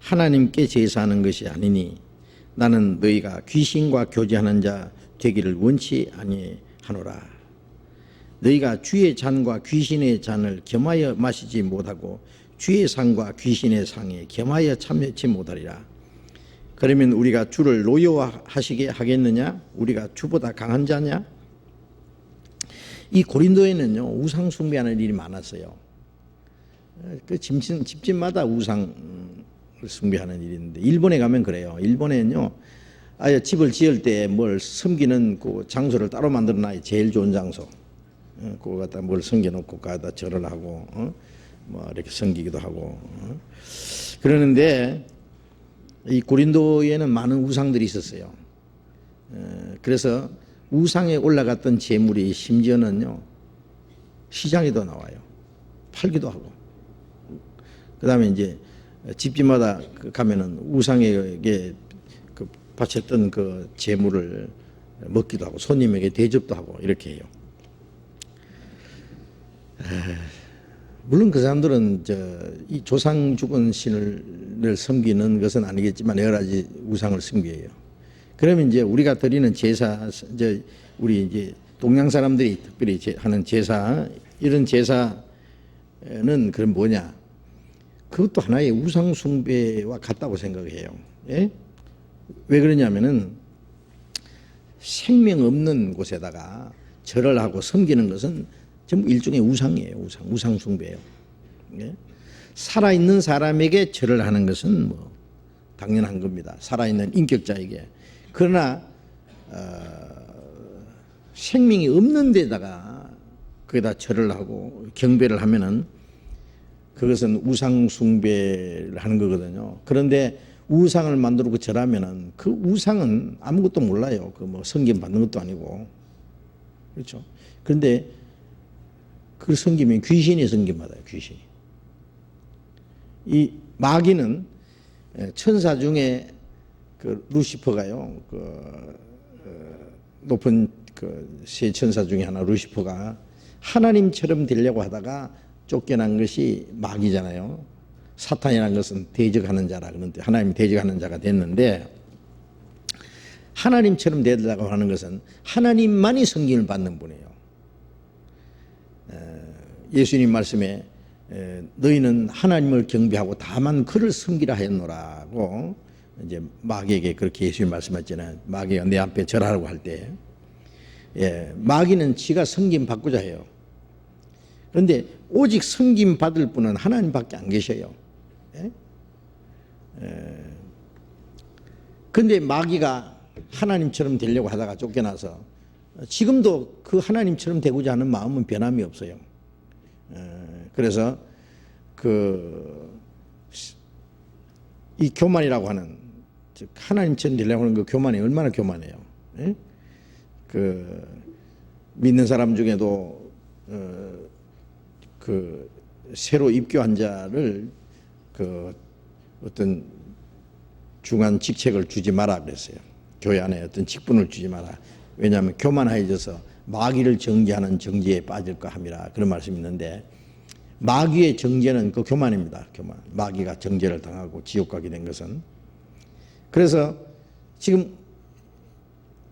하나님께 제사하는 것이 아니니 나는 너희가 귀신과 교제하는 자 되기를 원치 아니하노라. 너희가 주의 잔과 귀신의 잔을 겸하여 마시지 못하고 주의 상과 귀신의 상에 겸하여 참여치 못하리라. 그러면 우리가 주를 노여워하시게 하겠느냐? 우리가 주보다 강한 자냐? 이 고린도에는요 우상 숭배하는 일이 많았어요. 그 집집마다 우상을 숭배하는 일이 있는데, 일본에 가면 그래요. 일본에는요 아예 집을 지을 때 뭘 섬기는 그 장소를 따로 만들어놔요. 제일 좋은 장소. 그거 갖다 뭘 섬겨놓고 가다 절을 하고 뭐 이렇게 섬기기도 하고 그러는데, 이 고린도에는 많은 우상들이 있었어요. 그래서 우상에 올라갔던 제물이 심지어는요 시장에도 나와요. 팔기도 하고. 그 다음에 이제 집집마다 가면은 우상에게 그 바쳤던 그 제물을 먹기도 하고 손님에게 대접도 하고 이렇게 해요. 물론 그 사람들은 이 조상 죽은 신을 섬기는 것은 아니겠지만 여러 가지 우상을 섬겨요. 그러면 이제 우리가 드리는 제사, 이제 우리 이제 동양 사람들이 특별히 하는 제사, 이런 제사는 그럼 뭐냐? 그것도 하나의 우상 숭배와 같다고 생각해요. 예? 왜 그러냐면은 생명 없는 곳에다가 절을 하고 섬기는 것은 전부 일종의 우상이에요. 우상 숭배예요. 예? 살아있는 사람에게 절을 하는 것은 뭐 당연한 겁니다. 살아있는 인격자에게. 그러나 생명이 없는 데다가 거기다 절을 하고 경배를 하면은 그것은 우상 숭배를 하는 거거든요. 그런데 우상을 만들고 절하면은 그 우상은 아무것도 몰라요. 그 뭐 섬김 받는 것도 아니고. 그렇죠. 그런데 그 섬기면 귀신이 섬김받아요. 귀신이. 이 마귀는 천사 중에 그 루시퍼가요. 높은 그 세 천사 중에 하나 루시퍼가 하나님처럼 되려고 하다가 쫓겨난 것이 마귀잖아요. 사탄이라는 것은 대적하는 자라 그런데 하나님 대적하는 자가 됐는데 하나님처럼 되려고 하는 것은 하나님만이 섬김을 받는 분이에요. 예수님 말씀에 너희는 하나님을 경배하고 다만 그를 섬기라 하였노라고 이제 마귀에게 그렇게 예수님 말씀하셨잖아요. 마귀가 내 앞에 절하라고 할 때, 마귀는 지가 섬김 받고자 해요. 그런데 오직 섬김 받을 분은 하나님밖에 안 계셔요. 그런데 마귀가 하나님처럼 되려고 하다가 쫓겨나서 지금도 그 하나님처럼 되고자 하는 마음은 변함이 없어요. 그래서 이 교만이라고 하는, 즉 하나님처럼 되려고 하는 그 교만이 얼마나 교만해요. 그 믿는 사람 중에도 그 새로 입교한 자를 그 어떤 중한 직책을 주지 마라 그랬어요. 교회 안에 어떤 직분을 주지 마라. 왜냐하면 교만해져서 마귀를 정죄하는 정죄에 빠질까 함이라, 그런 말씀이 있는데, 마귀의 정죄는 그 교만입니다. 교만. 마귀가 정죄를 당하고 지옥 가게 된 것은. 그래서 지금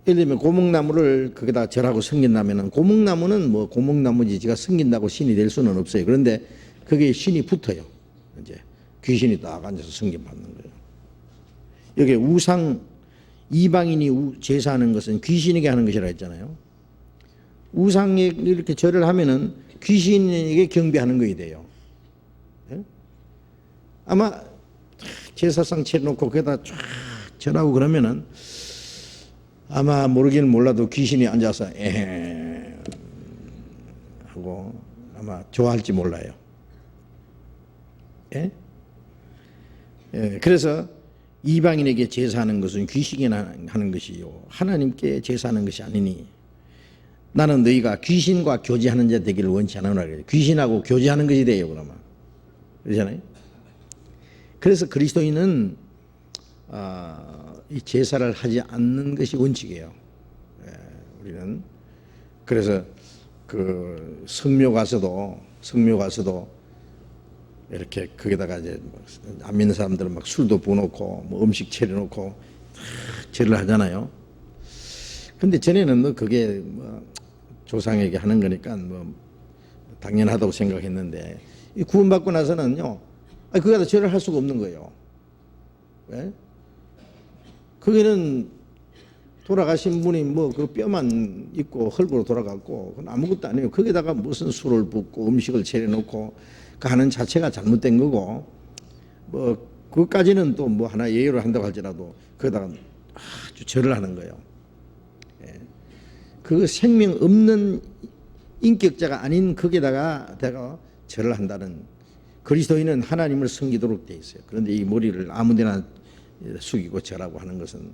예를 들면 고목나무를 거기다 절하고 섬긴다면은, 고목나무는 뭐 고목나무지 지가 섬긴다고 신이 될 수는 없어요. 그런데 거기에 신이 붙어요. 이제 귀신이 딱 앉아서 섬김 받는 거예요. 여기 우상, 이방인이 제사하는 것은 귀신에게 하는 것이라 했잖아요. 우상에 이렇게 절을 하면은 귀신에게 경배하는 것이 돼요. 아마 제사상 차려놓고 거기다 쫙 절하고 그러면은 아마 모르기는 몰라도 귀신이 앉아서 에헤 하고 아마 좋아할지 몰라요. 그래서 이방인에게 제사하는 것은 귀신이 하는 것이요 하나님께 제사하는 것이 아니니, 나는 너희가 귀신과 교제하는 자 되기를 원치 않으노라 그래요. 귀신하고 교제하는 것이 돼요, 그러면. 그렇잖아요. 그래서 그리스도인은 이 제사를 하지 않는 것이 원칙이에요. 우리는. 그래서 그 성묘 가서도 이렇게 거기다가 이제 안 믿는 사람들은 막 술도 부어놓고 뭐 음식 차려놓고 절을 하잖아요. 근데 전에는 뭐 그게 뭐 조상에게 하는 거니까 뭐 당연하다고 생각했는데, 구원받고 나서는요, 거기다 절을 할 수가 없는 거예요. 왜? 거기는 돌아가신 분이 뭐 그 뼈만 있고 흙으로 돌아갔고 그건 아무것도 아니에요. 거기다가 무슨 술을 붓고 음식을 차려놓고 그 하는 자체가 잘못된 거고, 뭐 그것까지는 또 뭐 하나 예의로 한다고 할지라도 거기다가 아주 절을 하는 거예요. 그 생명 없는 인격자가 아닌 거기다가 내가 절을 한다는, 그리스도인은 하나님을 섬기도록 돼 있어요. 그런데 이 머리를 아무데나 숙이고 절하고 하는 것은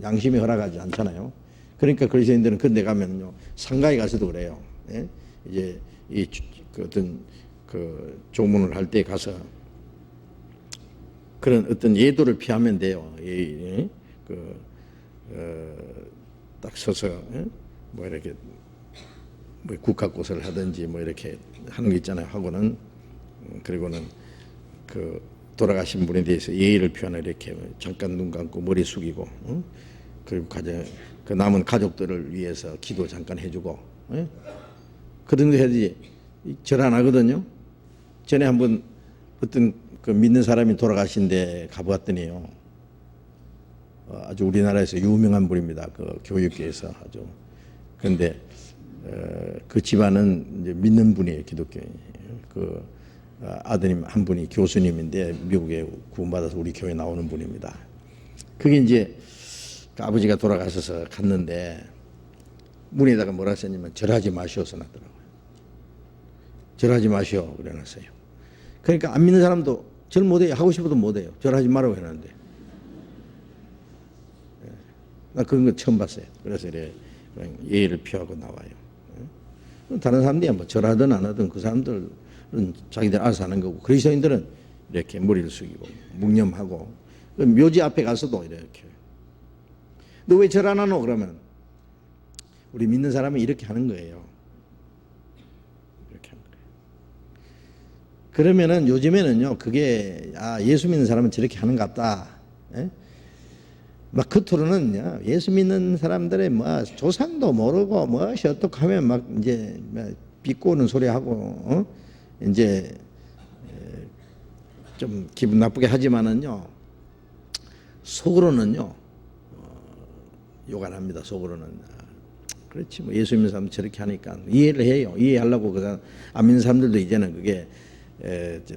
양심이 허락하지 않잖아요. 그러니까 그리스도인들은 그런데 가면요, 상가에 가서도 그래요. 이제 어떤 그 조문을 할 때 가서 그런 어떤 예도를 피하면 돼요. 딱 서서 뭐 이렇게 뭐 국화꽃을 하든지 뭐 이렇게 하는 게 있잖아요. 하고는 그리고는 그 돌아가신 분에 대해서 예의를 표하는 이렇게 잠깐 눈 감고 머리 숙이고 그리고 그 남은 가족들을 위해서 기도 잠깐 해주고 그 정도 해야지. 절 안 하거든요. 전에 한번 어떤 그 믿는 사람이 돌아가신 데 가보았더니요. 아주 우리나라에서 유명한 분입니다. 그 교육계에서 아주. 그런데 그 집안은 이제 믿는 분이에요. 기독교인이에요. 그 아드님 한 분이 교수님인데 미국에 구원받아서 우리 교회 나오는 분입니다. 그게 이제 그 아버지가 돌아가셔서 갔는데 문에다가 뭐라 썼냐면 절하지 마시오 써놨더라고요. 절하지 마시오 그래놨어요. 그러니까 안 믿는 사람도 절 못해요. 하고 싶어도 못해요. 절하지 말라고 해놨는데. 나 그런 거 처음 봤어요. 그래서 이래 예의를 표하고 나와요. 다른 사람들이 뭐 절하든 안 하든 그 사람들은 자기들 알아서 하는 거고, 그리스도인들은 이렇게 머리를 숙이고 묵념하고 묘지 앞에 가서도 이렇게. 너 왜 절 안 하노? 그러면 우리 믿는 사람은 이렇게 하는 거예요. 이렇게 하는 거예요. 그러면은 요즘에는요, 그게 예수 믿는 사람은 저렇게 하는 것 같다. 예? 막 겉으로는 예수 믿는 사람들의 뭐 조상도 모르고 뭐시 어떻게 하면 막 이제 비꼬는 소리 하고 이제 좀 기분 나쁘게 하지만은요, 속으로는요 욕 안 합니다. 속으로는. 그렇지 뭐 예수 믿는 사람 저렇게 하니까 이해를 해요. 이해하려고 안 믿는 사람들도 이제는 그게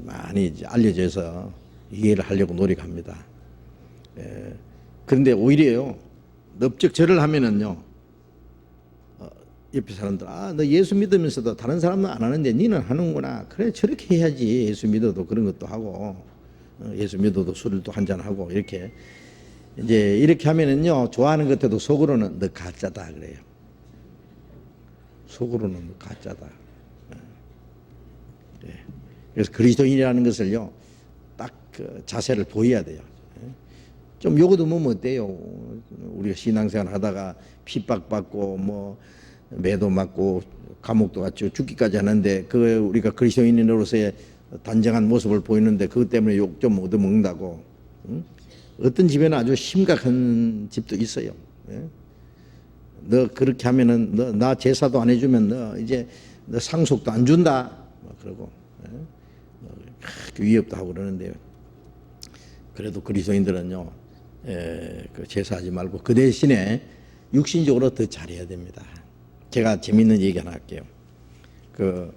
많이 이제 알려져서 이해를 하려고 노력합니다. 그런데 오히려요, 넙적 절을 하면은요, 옆에 사람들, 너 예수 믿으면서도 다른 사람은 안 하는데 니는 하는구나. 그래, 저렇게 해야지. 예수 믿어도 그런 것도 하고, 예수 믿어도 술을 또 한잔 하고, 이렇게. 이제 이렇게 하면은요, 좋아하는 것 같아도 속으로는 너 가짜다. 그래요. 속으로는 너 가짜다. 그래서 그리스도인이라는 것을요, 딱 그 자세를 보여야 돼요. 좀 요거도 뭐 어때요? 우리가 신앙생활 하다가 핍박받고 뭐 매도 맞고 감옥도 갔죠. 죽기까지 하는데 그 우리가 그리스도인으로서의 단정한 모습을 보이는데 그것 때문에 욕 좀 얻어먹는다고. 어떤 집에는 아주 심각한 집도 있어요. 너 그렇게 하면은 나 제사도 안 해주면 너 이제 너 상속도 안 준다. 뭐 그러고 위협도 하고 그러는데요. 그래도 그리스도인들은요, 그 제사하지 말고 그 대신에 육신적으로 더 잘해야 됩니다. 제가 재밌는 얘기 하나 할게요. 그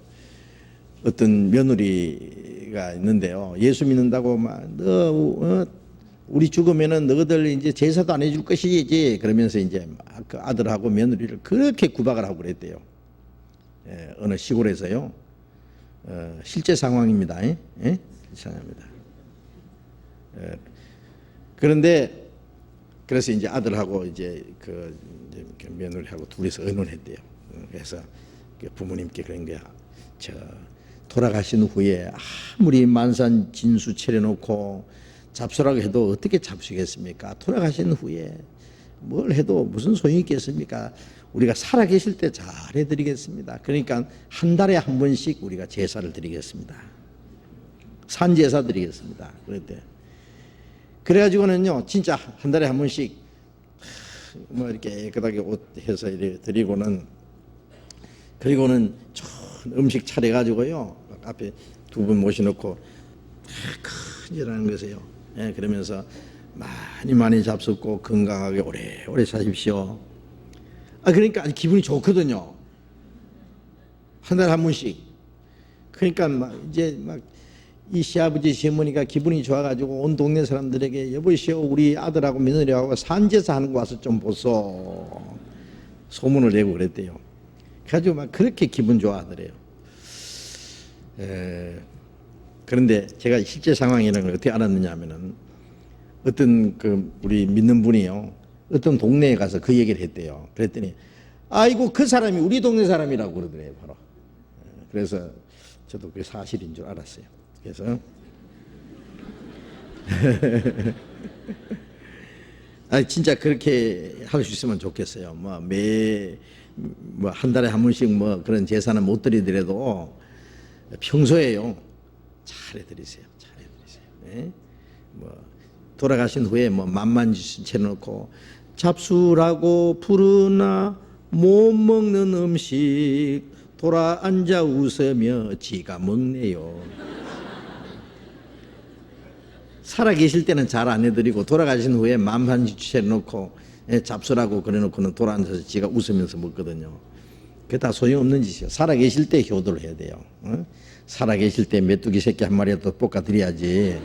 어떤 며느리가 있는데요, 예수 믿는다고 막 우리 죽으면은 너희들 이제 제사도 안 해줄 것이지 그러면서 이제 막 그 아들하고 며느리를 그렇게 구박을 하고 그랬대요. 어느 시골에서요. 실제 상황입니다. 상황입니다. 그런데 그래서 이제 아들하고 이제 그 며느리하고 둘이서 의논했대요. 그래서 부모님께 그런 거야. 돌아가신 후에 아무리 만산 진수 차려놓고 잡수라고 해도 어떻게 잡수겠습니까? 돌아가신 후에 뭘 해도 무슨 소용이 있겠습니까? 우리가 살아계실 때 잘해드리겠습니다. 그러니까 한 달에 한 번씩 우리가 제사를 드리겠습니다. 산제사 드리겠습니다. 그랬대. 그래가지고는요, 진짜 한 달에 한 번씩 뭐 이렇게 깨끗하게 옷 해서 이렇게 드리고는, 그리고는 좋은 음식 차려가지고요, 앞에 두 분 모셔놓고 큰 일하는 거세요. 그러면서 많이 잡숫고 건강하게 오래오래 사십시오. 그러니까 아주 기분이 좋거든요. 한 달에 한 번씩. 그러니까 이제 이 시아버지 시어머니가 기분이 좋아가지고 온 동네 사람들에게 여보시오, 우리 아들하고 며느리하고 산제사 하는 거 와서 좀 보소. 소문을 내고 그랬대요. 그래가지고 그렇게 기분 좋아하더래요. 그런데 제가 실제 상황이라는 걸 어떻게 알았느냐 하면은, 어떤 우리 믿는 분이요, 어떤 동네에 가서 그 얘기를 했대요. 그랬더니 아이고 그 사람이 우리 동네 사람이라고 그러더래요. 바로. 그래서 저도 그게 사실인 줄 알았어요. 그래서 진짜 그렇게 할 수 있으면 좋겠어요. 한 달에 한 번씩 그런 제사는 못 드리더라도 평소에요, 잘해드리세요. 잘해드리세요. 예? 뭐 돌아가신 후에 뭐 만만지쳐놓고 잡수라고 부르나 못 먹는 음식 돌아 앉아 웃으며 지가 먹네요. 살아 계실 때는 잘 안 해드리고 돌아가신 후에 만만지쳐놓고 잡수라고 그래놓고는 돌아 앉아서 지가 웃으면서 먹거든요. 그게 다 소용없는 짓이에요. 살아 계실 때 효도를 해야 돼요. 어? 살아 계실 때 메뚜기 새끼 한 마리라도 볶아드려야지.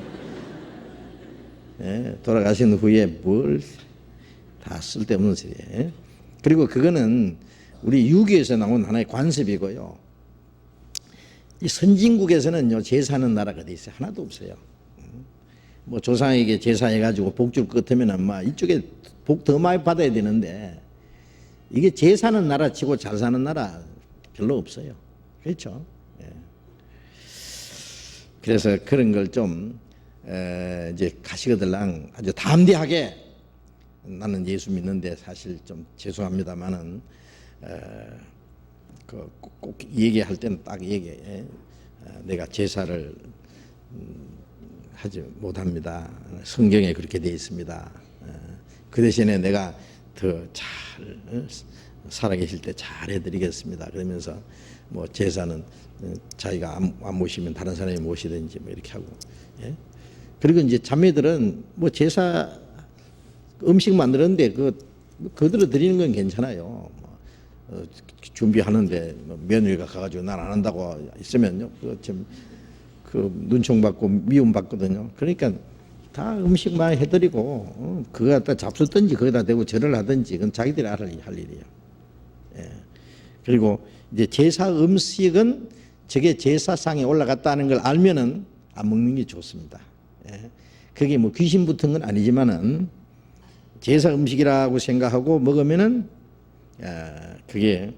예, 돌아가신 후에 뭘 다 쓸데없는 소리예요. 그리고 그거는 우리 유교에서 나온 하나의 관습이고요. 이 선진국에서는요, 제사하는 나라가 어디 있어요? 하나도 없어요. 뭐 조상에게 제사해가지고 복 줄 것 같으면 막 이쪽에 복 더 많이 받아야 되는데 이게 제사는 나라 치고 잘 사는 나라 별로 없어요. 그렇죠? 예. 그래서 그런 걸 좀 이제 가시거들랑 아주 담대하게 나는 예수 믿는데 사실 좀 죄송합니다만은 꼭 얘기할 때는 딱 얘기해. 내가 제사를 하지 못합니다. 성경에 그렇게 되어 있습니다. 그 대신에 내가 더 잘 살아계실 때 잘 해드리겠습니다. 그러면서 뭐 제사는 자기가 안 모시면 다른 사람이 모시든지 뭐 이렇게 하고. 예? 그리고 이제 자매들은 뭐 제사 음식 만드는데 그대로 드리는 건 괜찮아요. 준비하는데 며느리가 가가지고 난 안 한다고 있으면요, 그 눈총 받고 미움 받거든요. 그러니까 다 음식 많이 해드리고 그거 갖다 잡수든지 거기다 대고 절을 하든지 그건 자기들이 할 일이에요. 예. 그리고 이제 제사 음식은 저게 제사상에 올라갔다는 걸 알면은 안 먹는 게 좋습니다. 예. 그게 뭐 귀신 붙은 건 아니지만은 제사 음식이라고 생각하고 먹으면은 그게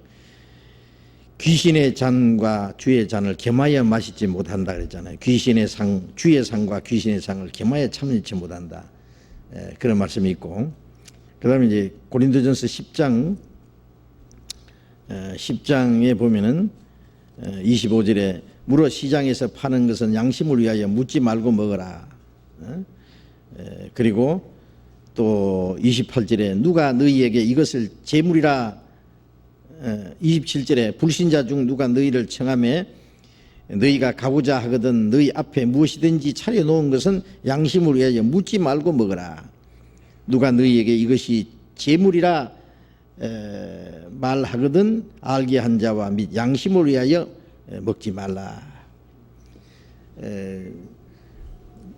귀신의 잔과 주의 잔을 겸하여 마시지 못한다 그랬잖아요. 귀신의 상, 주의 상과 귀신의 상을 겸하여 참여치 못한다. 그런 말씀이 있고, 그다음에 이제 고린도전서 10장에 보면은 25절에 물어 시장에서 파는 것은 양심을 위하여 묻지 말고 먹어라. 그리고 또 28절에 누가 너희에게 이것을 제물이라 27절에 불신자 중 누가 너희를 청하매 너희가 가고자 하거든 너희 앞에 무엇이든지 차려놓은 것은 양심을 위하여 묻지 말고 먹어라. 누가 너희에게 이것이 제물이라 말하거든 알게 한 자와 및 양심을 위하여 먹지 말라.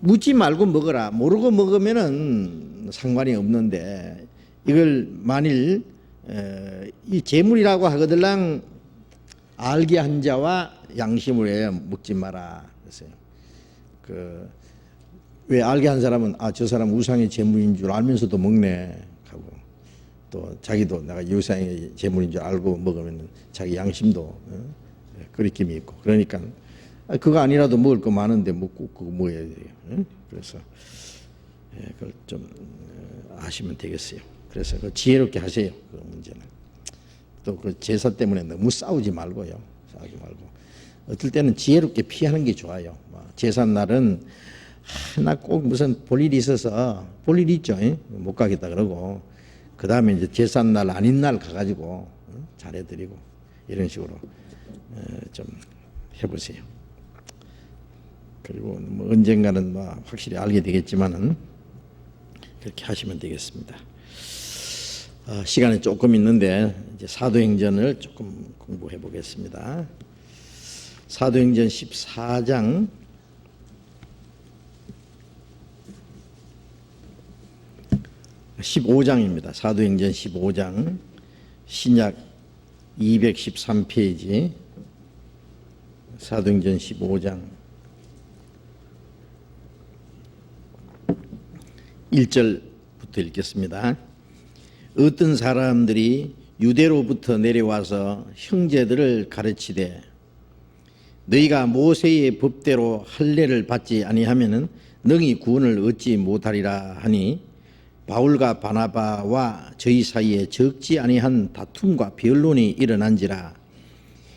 묻지 말고 먹어라. 모르고 먹으면은 상관이 없는데 이걸 만일 이 제물이라고 하거들랑 알게 한 자와 양심을 위하여 먹지 마라. 그랬어요. 왜 알게 한 사람은 저 사람 우상의 제물인 줄 알면서도 먹네 하고, 또 자기도 내가 우상의 제물인 줄 알고 먹으면 자기 양심도 거리낌이 있고, 그러니까 그거 아니라도 먹을 거 많은데 뭐 꼭 그거 먹어야 돼요. 그래서 그걸 좀 아시면 되겠어요. 그래서 지혜롭게 하세요. 그 문제는. 또 그 제사 때문에 너무 싸우지 말고요. 싸우지 말고. 어떨 때는 지혜롭게 피하는 게 좋아요. 제사 날은 나 꼭 무슨 볼 일이 있어서 볼 일이 있죠. 못 가겠다 그러고, 그 다음에 이제 제사 날 아닌 날 가가지고 잘해드리고 이런 식으로 좀 해보세요. 그리고 뭐 언젠가는 뭐 확실히 알게 되겠지만은 그렇게 하시면 되겠습니다. 시간이 조금 있는데 이제 사도행전을 조금 공부해 보겠습니다. 사도행전 14장 15장입니다. 사도행전 15장 신약 213페이지 사도행전 15장 1절부터 읽겠습니다. 어떤 사람들이 유대로부터 내려와서 형제들을 가르치되 너희가 모세의 법대로 할례를 받지 아니하면은 능히 구원을 얻지 못하리라 하니 바울과 바나바와 저희 사이에 적지 아니한 다툼과 변론이 일어난지라.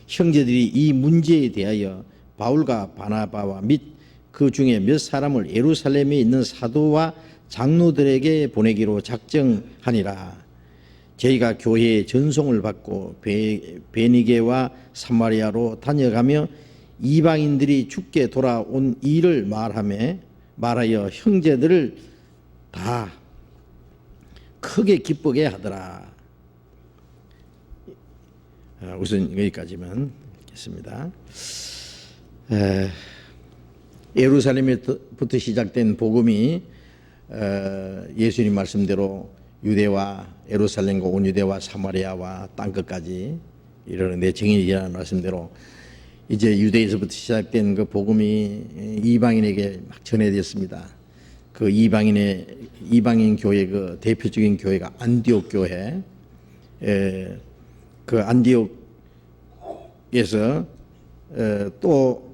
형제들이 이 문제에 대하여 바울과 바나바와 및 그 중에 몇 사람을 예루살렘에 있는 사도와 장로들에게 보내기로 작정하니라. 저희가 교회에 전송을 받고 베니게와 사마리아로 다녀가며 이방인들이 죽게 돌아온 일을 말하여 형제들을 다 크게 기쁘게 하더라. 우선 여기까지만 읽겠습니다. 예루살렘에부터 시작된 복음이 예수님 말씀대로 유대와 예루살렘과 온 유대와 사마리아와 땅끝까지 이르는데 증인이라는 말씀대로 이제 유대에서부터 시작된 그 복음이 이방인에게 막 전해졌습니다. 그 이방인 교회 그 대표적인 교회가 안디옥 교회. 그 안디옥에서 또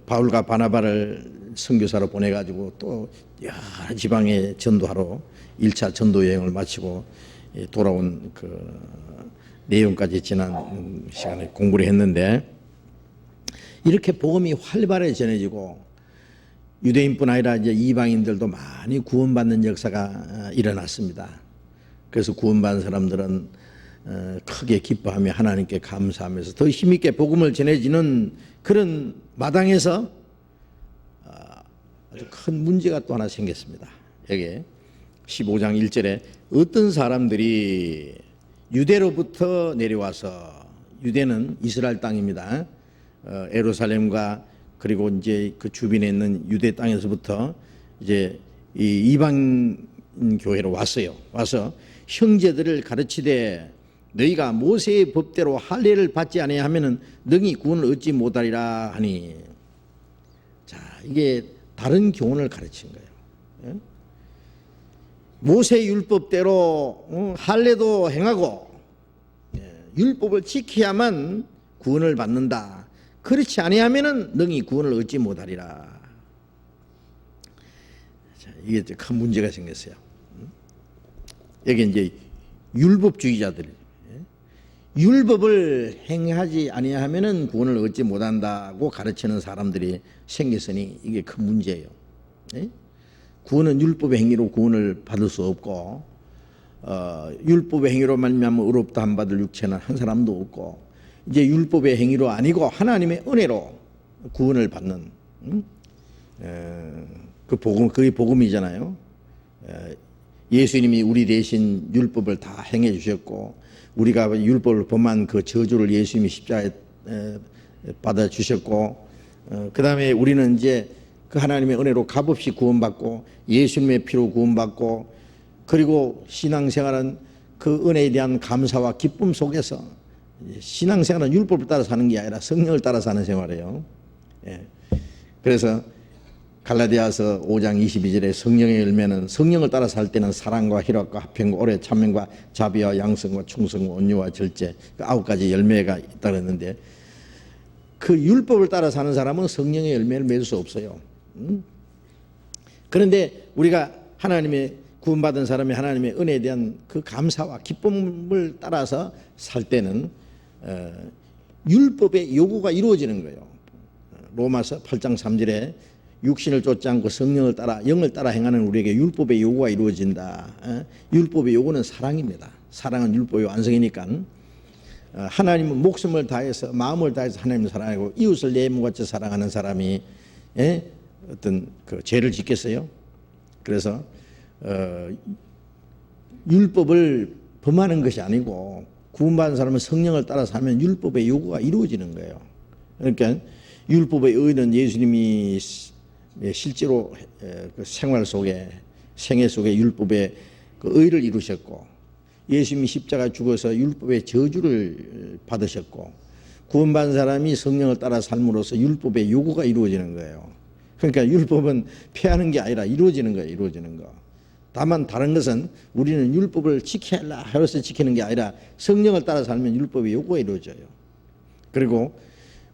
바울과 바나바를 선교사로 보내가지고 또 여러 지방에 전도하러 1차 전도 여행을 마치고 돌아온 그 내용까지 지난 시간에 공부를 했는데, 이렇게 복음이 활발하게 전해지고 유대인뿐 아니라 이제 이방인들도 많이 구원받는 역사가 일어났습니다. 그래서 구원받은 사람들은 크게 기뻐하며 하나님께 감사하면서 더 힘있게 복음을 전해지는 그런 마당에서 아주 큰 문제가 또 하나 생겼습니다. 여기 15장 1절에 어떤 사람들이 유대로부터 내려와서, 유대는 이스라엘 땅입니다. 예루살렘과 그리고 이제 그 주변에 있는 유대 땅에서부터 이제 이 이방 교회로 왔어요. 와서 형제들을 가르치되 너희가 모세의 법대로 할례를 받지 아니하면은 능히 구원을 얻지 못하리라 하니. 자, 이게 다른 교훈을 가르친 거예요. 모세 율법대로 할례도 행하고 율법을 지켜야만 구원을 받는다. 그렇지 아니하면은 능히 구원을 얻지 못하리라. 자, 이게 큰 문제가 생겼어요. 여기 이제 율법주의자들, 율법을 행하지 아니하면은 구원을 얻지 못한다고 가르치는 사람들이 생겼으니 이게 큰 문제예요. 구원은 율법의 행위로 구원을 받을 수 없고, 율법의 행위로 말미암아 의롭다 한 받을 육체는 한 사람도 없고, 이제 율법의 행위로 아니고 하나님의 은혜로 구원을 받는 그 복음, 그게 복음이잖아요. 예수님이 우리 대신 율법을 다 행해 주셨고, 우리가 율법을 범한 그 저주를 예수님이 십자가에 받아 주셨고, 그 다음에 우리는 이제 그 하나님의 은혜로 값없이 구원받고 예수님의 피로 구원받고, 그리고 신앙생활은 그 은혜에 대한 감사와 기쁨 속에서, 신앙생활은 율법을 따라 사는 게 아니라 성령을 따라 사는 생활이에요. 그래서 갈라디아서 5장 22절에 성령의 열매는, 성령을 따라 살 때는 사랑과 희락과 화평과 오래 참음과 자비와 양성과 충성과 온유와 절제, 그 9가지 열매가 있다고 했는데, 그 율법을 따라 사는 사람은 성령의 열매를 맺을 수 없어요. 그런데 우리가 하나님의 구원받은 사람이 하나님의 은혜에 대한 그 감사와 기쁨을 따라서 살 때는 율법의 요구가 이루어지는 거예요. 로마서 8장 3절에 육신을 쫓지 않고 성령을 따라, 영을 따라 행하는 우리에게 율법의 요구가 이루어진다. 율법의 요구는 사랑입니다. 사랑은 율법의 완성이니까 하나님은 목숨을 다해서, 마음을 다해서 하나님을 사랑하고 이웃을 내 몸같이 사랑하는 사람이 어떤 그 죄를 짓겠어요? 그래서 율법을 범하는 것이 아니고 구원받은 사람은 성령을 따라 살면 율법의 요구가 이루어지는 거예요. 그러니까 율법의 의는 예수님이 실제로 그 생활 속에, 생애 속에 율법의 그 의를 이루셨고, 예수님이 십자가에 죽어서 율법의 저주를 받으셨고, 구원받은 사람이 성령을 따라 삶으로써 율법의 요구가 이루어지는 거예요. 그러니까 율법은 폐하는 게 아니라 이루어지는 거예요. 이루어지는 거. 다만 다른 것은 우리는 율법을 지켜야 해서 지키는 게 아니라 성령을 따라 살면 율법의 요구가 이루어져요. 그리고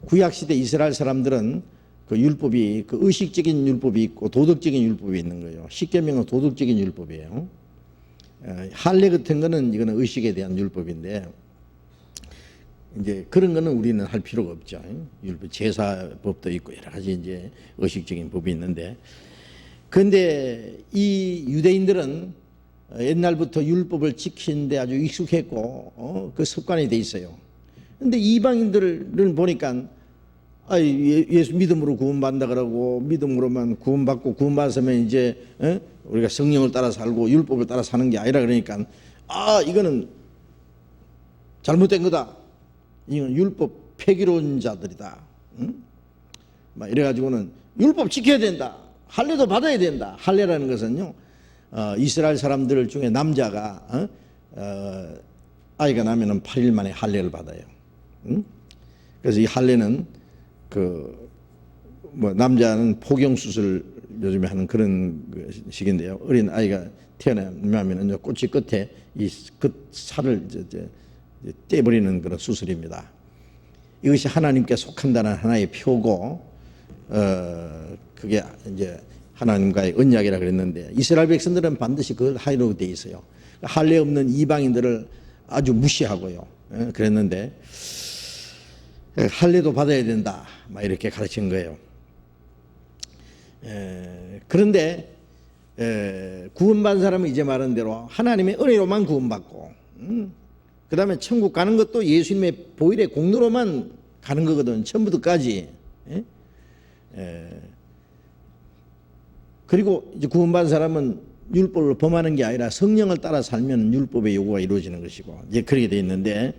구약시대 이스라엘 사람들은 그 율법이, 그 의식적인 율법이 있고 도덕적인 율법이 있는 거예요. 십계명은 도덕적인 율법이에요. 할례 같은 거는 이거는 의식에 대한 율법인데, 이제 그런 거는 우리는 할 필요가 없죠. 율법 제사법도 있고 여러 가지 이제 의식적인 법이 있는데, 그런데 이 유대인들은 옛날부터 율법을 지키는데 아주 익숙했고 그 습관이 돼 있어요. 그런데 이방인들을 보니까 예수 믿음으로 구원받는다 그러고, 믿음으로만 구원받고, 구원받았으면 이제 우리가 성령을 따라 살고 율법을 따라 사는 게 아니라 그러니까 이거는 잘못된 거다. 이건 율법 폐기론자들이다. 막 이래가지고는 율법 지켜야 된다. 할례도 받아야 된다. 할례라는 것은요, 이스라엘 사람들 중에 남자가 아이가 나면은 8일 만에 할례를 받아요. 그래서 이 할례는 남자는 포경 수술 요즘에 하는 그런 식인데요. 어린 아이가 태어나면은 꼬치 끝에 이 살을 떼버리는 그런 수술입니다. 이것이 하나님께 속한다는 하나의 표고, 그게 이제 하나님과의 언약이라 그랬는데, 이스라엘 백성들은 반드시 그걸 하려고 돼 있어요. 할례 없는 이방인들을 아주 무시하고요. 그랬는데 할례도 받아야 된다, 막 이렇게 가르친 거예요. 그런데 구원받은 사람은 이제 말한 대로 하나님의 은혜로만 구원받고, 그 다음에 천국 가는 것도 예수님의 보혈의 공로로만 가는 거거든, 처음부터까지. 그리고 이제 구원받은 사람은 율법을 범하는 게 아니라 성령을 따라 살면 율법의 요구가 이루어지는 것이고, 이제 그렇게 돼 있는데,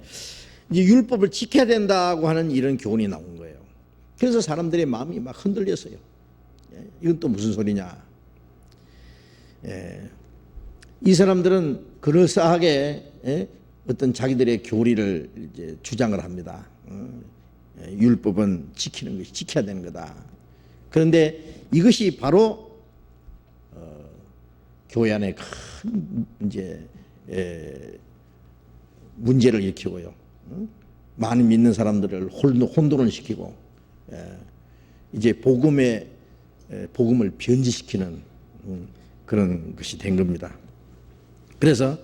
이제 율법을 지켜야 된다고 하는 이런 교훈이 나온 거예요. 그래서 사람들의 마음이 막 흔들렸어요. 이건 또 무슨 소리냐. 이 사람들은 그럴싸하게 어떤 자기들의 교리를 이제 주장을 합니다. 율법은 지키는 것이, 지켜야 되는 거다. 그런데 이것이 바로 교회 안에 큰 이제 문제를 일으키고요. 많은 믿는 사람들을 혼돈을 시키고, 이제 복음을 변질시키는 그런 것이 된 겁니다. 그래서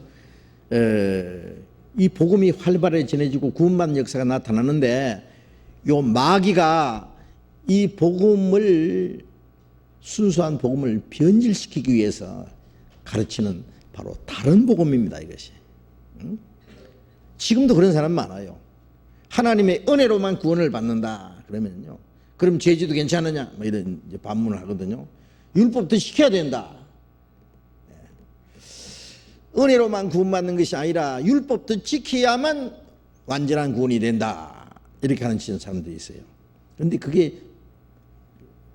이 복음이 활발하게 전해지고 구원받는 역사가 나타나는데, 요 마귀가 이 복음을, 순수한 복음을 변질시키기 위해서 가르치는 바로 다른 복음입니다, 이것이. 지금도 그런 사람 많아요. 하나님의 은혜로만 구원을 받는다 그러면요, 그럼 죄지도 괜찮느냐, 뭐 이런 이제 반문을 하거든요. 율법도 지켜야 된다. 은혜로만 구원받는 것이 아니라 율법도 지켜야만 완전한 구원이 된다, 이렇게 하는 사람들이 있어요. 그런데 그게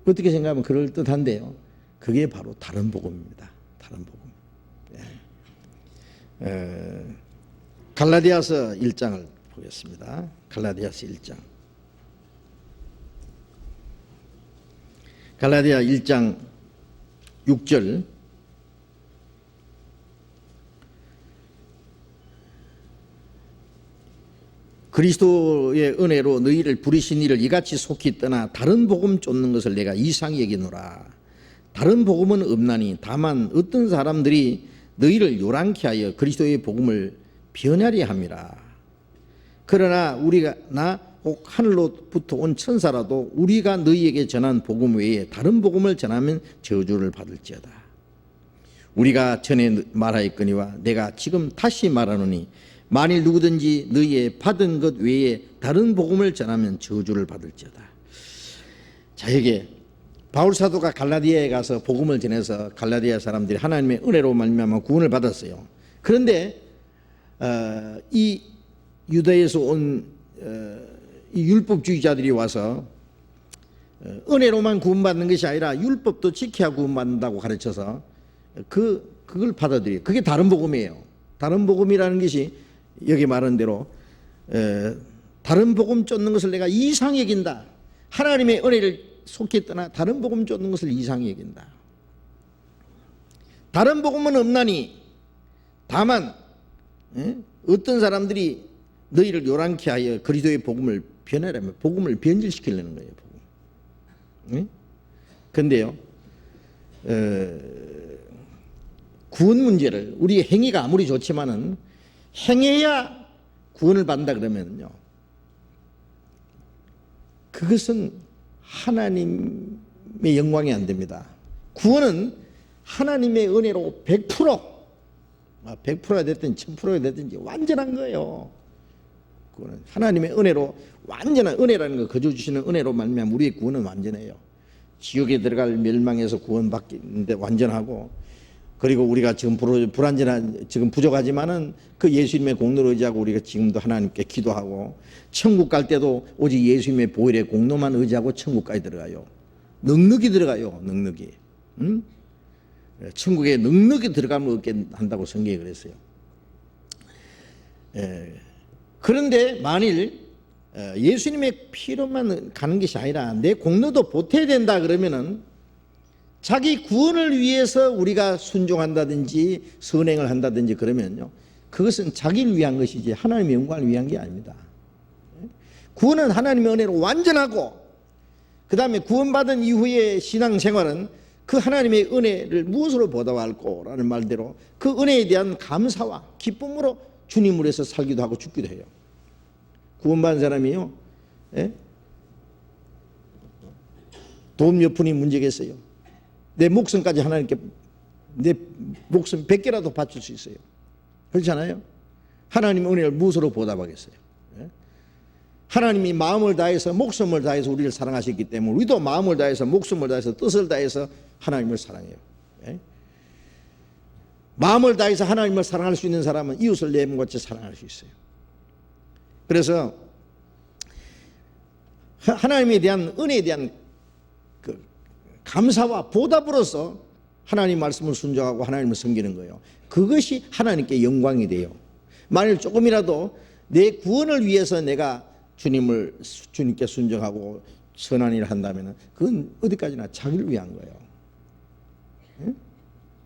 어떻게 생각하면 그럴듯한데요, 그게 바로 다른 복음입니다. 다른 복음. 갈라디아서 1장을 보겠습니다. 갈라디아서 1장. 갈라디아 1장 6절. 그리스도의 은혜로 너희를 부르신 이를 이같이 속히 떠나 다른 복음 쫓는 것을 내가 이상히 여기노라. 다른 복음은 없나니 다만 어떤 사람들이 너희를 요란케 하여 그리스도의 복음을 변하리 함이라. 그러나 우리가 혹 하늘로부터 온 천사라도 우리가 너희에게 전한 복음 외에 다른 복음을 전하면 저주를 받을지어다. 우리가 전에 말하였거니와 내가 지금 다시 말하노니 만일 누구든지 너희의 받은 것 외에 다른 복음을 전하면 저주를 받을지어다. 자, 여기 바울 사도가 갈라디아에 가서 복음을 전해서 갈라디아 사람들이 하나님의 은혜로 말미암아 구원을 받았어요. 그런데 이 유다에서 온 이 율법주의자들이 와서 은혜로만 구원받는 것이 아니라 율법도 지켜야 구원받는다고 가르쳐서 그걸 받아들여요. 그게 다른 복음이에요. 다른 복음이라는 것이 여기 말한 대로 다른 복음 쫓는 것을 내가 이상히 여긴다. 하나님의 은혜를 속히 떠나 다른 복음 쫓는 것을 이상히 여긴다. 다른 복음은 없나니 다만 어떤 사람들이 너희를 요란케 하여 그리스도의 복음을 변하려면 복음을 변질시키려는 거예요. 복음. 그런데요, 구원 문제를, 우리의 행위가 아무리 좋지만은 행해야 구원을 받는다 그러면요, 그것은 하나님의 영광이 안 됩니다. 구원은 하나님의 은혜로 100%가 됐든지 1000%가 됐든지 완전한 거예요. 구원은 하나님의 은혜로 완전한, 은혜라는 거 거저 주시는 은혜로 말미암아 우리의 구원은 완전해요. 지옥에 들어갈 멸망에서 구원받기는데 완전하고, 그리고 우리가 지금 불완전한, 지금 부족하지만은 그 예수님의 공로를 의지하고 우리가 지금도 하나님께 기도하고, 천국 갈 때도 오직 예수님의 보혈의 공로만 의지하고 천국까지 들어가요. 넉넉히 들어가요. 넉넉히. 응? 천국에 넉넉히 들어가면 얻게 한다고 성경에 그랬어요. 그런데 만일 예수님의 피로만 가는 것이 아니라 내 공로도 보태야 된다 그러면은, 자기 구원을 위해서 우리가 순종한다든지 선행을 한다든지 그러면요, 그것은 자기를 위한 것이지 하나님의 영광을 위한 게 아닙니다. 구원은 하나님의 은혜로 완전하고, 그 다음에 구원받은 이후의 신앙생활은 그 하나님의 은혜를 무엇으로 보답할꼬 라는 말대로 그 은혜에 대한 감사와 기쁨으로 주님을 위해서 살기도 하고 죽기도 해요. 구원받은 사람이요, 돈 몇 푼이 문제겠어요? 내 목숨까지 하나님께, 내 목숨 100개라도 바칠 수 있어요. 그렇잖아요? 하나님의 은혜를 무엇으로 보답하겠어요? 하나님이 마음을 다해서 목숨을 다해서 우리를 사랑하셨기 때문에 우리도 마음을 다해서 목숨을 다해서 뜻을 다해서 하나님을 사랑해요. 마음을 다해서 하나님을 사랑할 수 있는 사람은 이웃을 내 몸같이 사랑할 수 있어요. 그래서 하나님에 대한 은혜에 대한 그 감사와 보답으로서 하나님 말씀을 순종하고 하나님을 섬기는 거예요. 그것이 하나님께 영광이 돼요. 만일 조금이라도 내 구원을 위해서 내가 주님께 순종하고 선한 일을 한다면 그건 어디까지나 자기를 위한 거예요.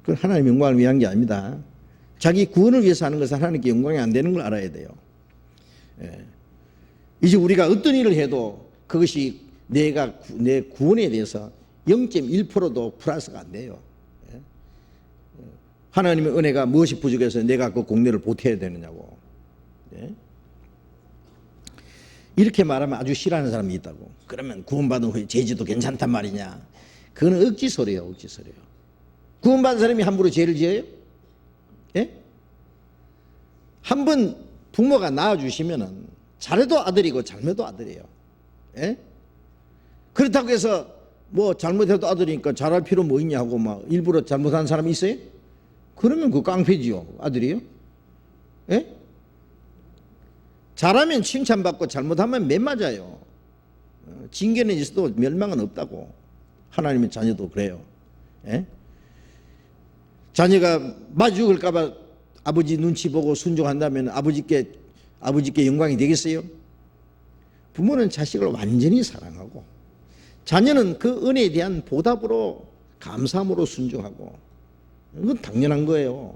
그건 하나님의 영광을 위한 게 아닙니다. 자기 구원을 위해서 하는 것은 하나님께 영광이 안 되는 걸 알아야 돼요. 이제 우리가 어떤 일을 해도 그것이 내 구원에 대해서 0.1%도 플러스가 안 돼요. 하나님의 은혜가 무엇이 부족해서 내가 그 공로를 보태야 되느냐고. 이렇게 말하면 아주 싫어하는 사람이 있다고. 그러면 구원받은 후에 죄지도 괜찮단 말이냐. 그건 억지 소리예요. 억지 소리예요. 구원받은 사람이 함부로 죄를 지어요? 한 번 부모가 낳아주시면은 잘해도 아들이고 잘못해도 아들이에요. 그렇다고 해서 뭐 잘못해도 아들이니까 잘할 필요 뭐 있냐고 막 일부러 잘못한 사람이 있어요? 그러면 그 깡패지요. 아들이요? 잘하면 칭찬받고 잘못하면 매 맞아요. 징계는 있어도 멸망은 없다고. 하나님의 자녀도 그래요. 자녀가 맞아 죽을까봐 아버지 눈치 보고 순종한다면 아버지께 영광이 되겠어요? 부모는 자식을 완전히 사랑하고 자녀는 그 은혜에 대한 보답으로 감사함으로 순종하고, 이건 당연한 거예요.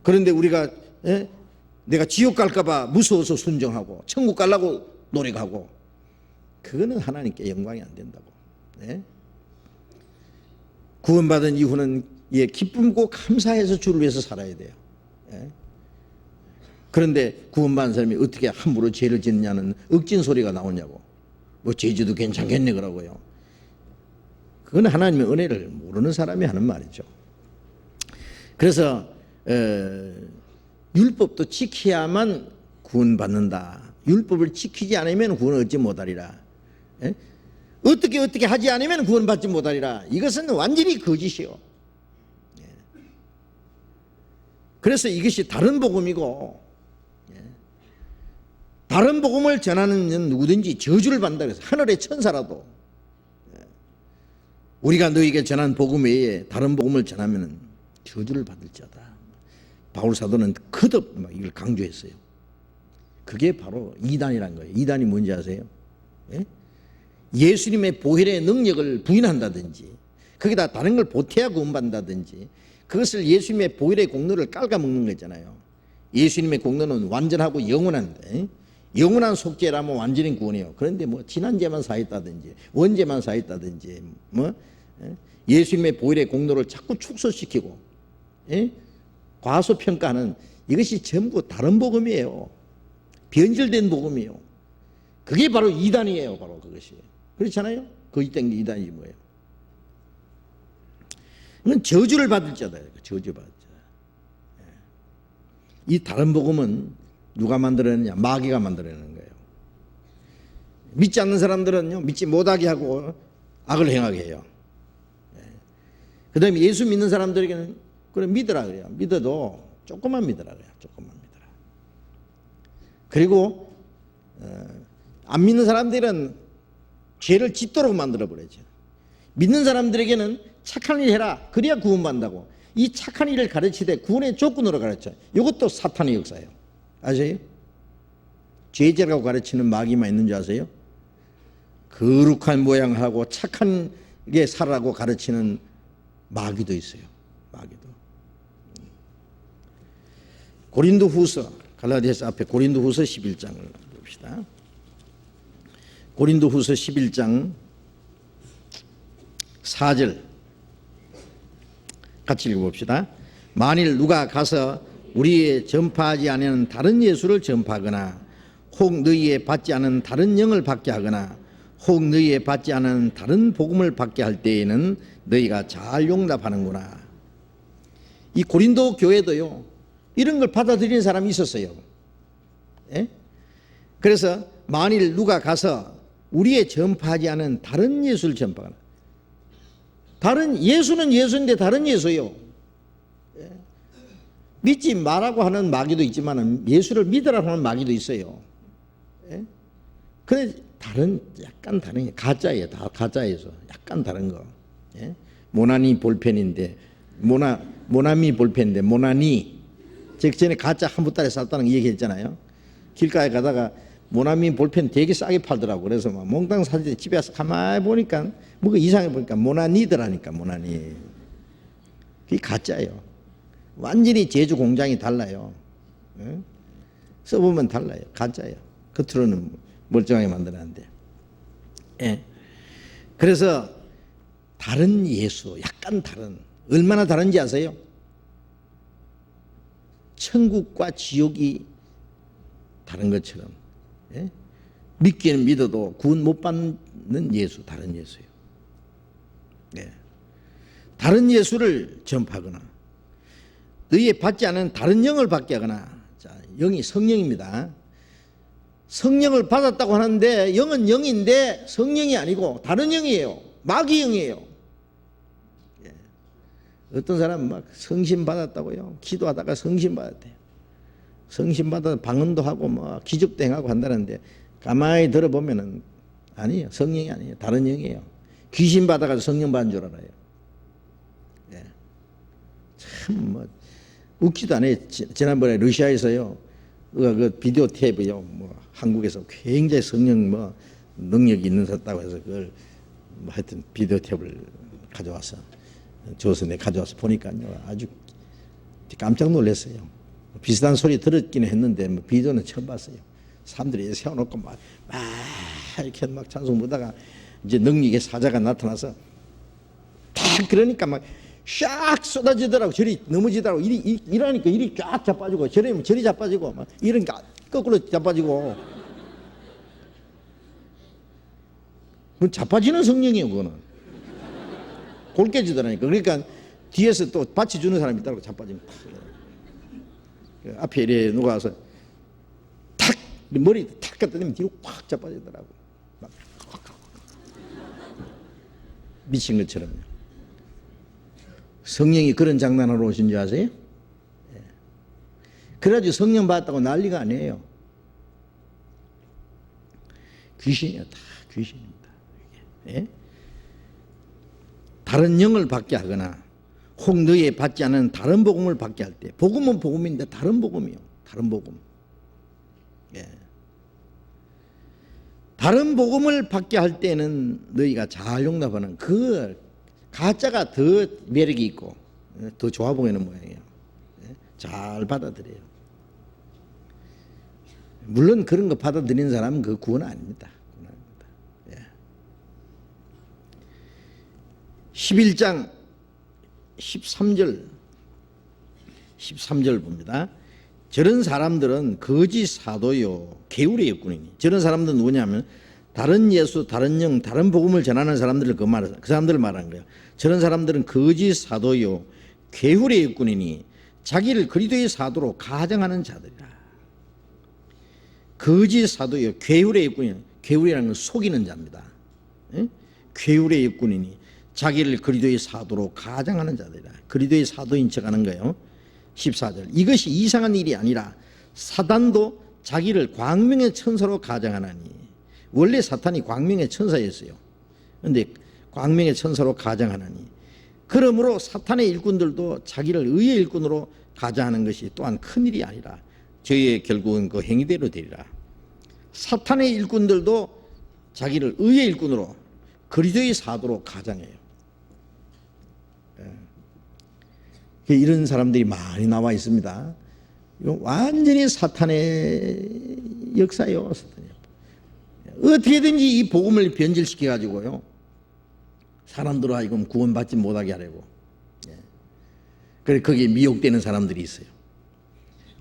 그런데 우리가 내가 지옥 갈까봐 무서워서 순종하고 천국 가려고 노력하고, 그거는 하나님께 영광이 안 된다고. 구원받은 이후는 기쁨고 감사해서 주를 위해서 살아야 돼요. 그런데 구원받은 사람이 어떻게 함부로 죄를 짓느냐는 억진 소리가 나오냐고. 뭐 죄지도 괜찮겠네 그러고요. 그건 하나님의 은혜를 모르는 사람이 하는 말이죠. 그래서 율법도 지켜야만 구원받는다. 율법을 지키지 않으면 구원을 얻지 못하리라. 어떻게 하지 않으면 구원받지 못하리라. 이것은 완전히 거짓이요. 그래서 이것이 다른 복음이고, 다른 복음을 전하는 누구든지 저주를 받는다. 그래서 하늘의 천사라도 우리가 너에게 전한 복음 외에 다른 복음을 전하면 저주를 받을지어다. 바울 사도는 거듭 이걸 강조했어요. 그게 바로 이단이란 거예요. 이단이 뭔지 아세요? 예수님의 보혈의 능력을 부인한다든지, 거기다 다른 걸 보태야 구원받는다든지, 그것을 예수님의 보혈의 공로를 깔아먹는 거잖아요. 예수님의 공로는 완전하고 영원한데, 영원한 속죄라면 완전히 구원해요. 그런데 뭐 지난죄만 사했다든지 원죄만 사했다든지 뭐 예수님의 보혈의 공로를 자꾸 축소시키고 과소평가하는, 이것이 전부 다른 복음이에요. 변질된 복음이에요. 그게 바로 이단이에요. 바로 그것이. 그렇잖아요. 거짓된 게 이단이지 뭐예요. 이건 저주를 받을 자다. 저주 받을 자. 이 다른 복음은 누가 만들어냈냐? 마귀가 만들어내는 거예요. 믿지 않는 사람들은요, 믿지 못하게 하고 악을 행하게 해요. 그 다음에 예수 믿는 사람들에게는 그래 믿으라 그래요. 믿어도 조금만 믿으라 그래요. 조금만 믿으라. 그리고 안 믿는 사람들은 죄를 짓도록 만들어 버리죠. 믿는 사람들에게는 착한 일 해라. 그래야 구원받는다고. 이 착한 일을 가르치되 구원의 조건으로 가르쳐요. 이것도 사탄의 역사예요. 아세요? 죄죄라고 가르치는 마귀만 있는 줄 아세요? 거룩한 모양하고 착한 게 살라고 가르치는 마귀도 있어요. 마귀도. 고린도후서, 갈라디아서 앞에 고린도후서 11장을 봅시다. 고린도후서 11장 4절 같이 읽어봅시다. 만일 누가 가서 우리의 전파하지 않은 다른 예수를 전파하거나 혹 너희의 받지 않은 다른 영을 받게 하거나 혹 너희의 받지 않은 다른 복음을 받게 할 때에는 너희가 잘 용납하는구나. 이 고린도 교회도요, 이런 걸 받아들이는 사람이 있었어요. 예? 그래서 만일 누가 가서 우리의 전파하지 않은 다른 예수를 전파하거나, 다른 예수는 예수인데 다른 예수예요. 예? 믿지 말라고 하는 마귀도 있지만 예수를 믿으라고 하는 마귀도 있어요. 예? 그래 다른, 약간 다른 게 가짜예요. 다 가짜에서 약간 다른 거. 예? 모나니 볼펜인데 모나미 볼펜인데 모나니, 제가 전에 가짜 한 보따리 샀다는 거 얘기했잖아요. 길가에 가다가 모나미 볼펜 되게 싸게 팔더라고. 그래서 막 몽땅 사는데 집에 와서 가만히 보니까 뭐가 이상해 보니까 모나니더라니까. 모나니. 그게 가짜예요. 완전히 제주 공장이 달라요. 예? 써보면 달라요. 가짜예요. 겉으로는 멀쩡하게 만들었는데. 예. 그래서 다른 예수, 약간 다른, 얼마나 다른지 아세요? 천국과 지옥이 다른 것처럼. 예? 믿기는 믿어도 구원 못 받는 예수, 다른 예수예요. 예. 다른 예수를 전파하거나 너희의 받지 않은 다른 영을 받게 하거나. 자, 영이 성령입니다. 성령을 받았다고 하는데 영은 영인데 성령이 아니고 다른 영이에요. 마귀 영이에요. 예. 어떤 사람은 막 성신 받았다고요. 기도하다가 성신 받았대요. 성신 받아 방언도 하고 뭐 기적도 행하고 한다는데 가만히 들어보면은 아니에요. 성령이 아니에요. 다른 영이에요. 귀신 받아가지고 성령 받은 줄 알아요. 예. 참 뭐 웃기도 않아요. 지난번에 러시아에서요, 그 비디오 테이프요, 뭐 한국에서 굉장히 성령 뭐 능력이 있는 사람다고 해서 그걸 뭐 하여튼 비디오 테이프를 가져와서 조선에 가져와서 보니까요, 아주 깜짝 놀랐어요. 비슷한 소리 들었기는 했는데 뭐 비디오는 처음 봤어요. 사람들이 세워놓고 막 이렇게 막 찬송 보다가 이제 능력의 사자가 나타나서 탁 그러니까 막 샥 쏟아지더라고. 저리 넘어지더라고. 이러니까 이리 쫙 자빠지고 저리 자빠지고 막 이러니까 거꾸로 자빠지고. 그건 자빠지는 성령이에요. 그거는 골 깨지더라니까. 그러니까 뒤에서 또 받쳐주는 사람이 있다고 자빠지면 앞에 이래 누가 와서 탁 머리 탁 갖다 대면 뒤로 확 자빠지더라고. 막 미친 것처럼요. 성령이 그런 장난하러 오신 줄 아세요? 예. 그래가지고 성령 받았다고 난리가 아니에요. 귀신이야. 다 귀신입니다. 예? 다른 영을 받게 하거나 혹 너희의 받지 않은 다른 복음을 받게 할 때, 복음은 복음인데 다른 복음이요. 다른 복음. 예. 다른 복음을 받게 할 때는 너희가 잘 용납하는 그 가짜가 더 매력이 있고 더 좋아 보이는 모양이에요. 잘 받아들여요. 물론 그런 거 받아들이는 사람은 그 구원 아닙니다. 11장 13절 봅니다. 저런 사람들은 거짓 사도요 개울의 일꾼이니. 저런 사람들은 누구냐면 다른 예수, 다른 영, 다른 복음을 전하는 사람들을 그 사람들을 말하는 거예요. 저런 사람들은 거짓 사도요 개울의 일꾼이니 자기를 그리스도의 사도로 가정하는 자들이라. 거짓 사도요 개울의 일꾼이니. 개울이라는 건 속이는 자입니다. 개울의 일꾼이니 자기를 그리스도의 사도로 가정하는 자들이라. 그리스도의 사도인 척하는 거예요. 14절. 이것이 이상한 일이 아니라 사단도 자기를 광명의 천사로 가정하나니. 원래 사탄이 광명의 천사였어요. 그런데 광명의 천사로 가정하나니. 그러므로 사탄의 일꾼들도 자기를 의의 일꾼으로 가정하는 것이 또한 큰일이 아니라 저희의 결국은 그 행위대로 되리라. 사탄의 일꾼들도 자기를 의의 일꾼으로 그리스도의 사도로 가정해요. 이런 사람들이 많이 나와 있습니다. 이건 완전히 사탄의 역사예요. 어떻게든지 이 복음을 변질시켜 가지고요 사람들로 하여금 구원받지 못하게 하려고. 그래 거기에 미혹되는 사람들이 있어요.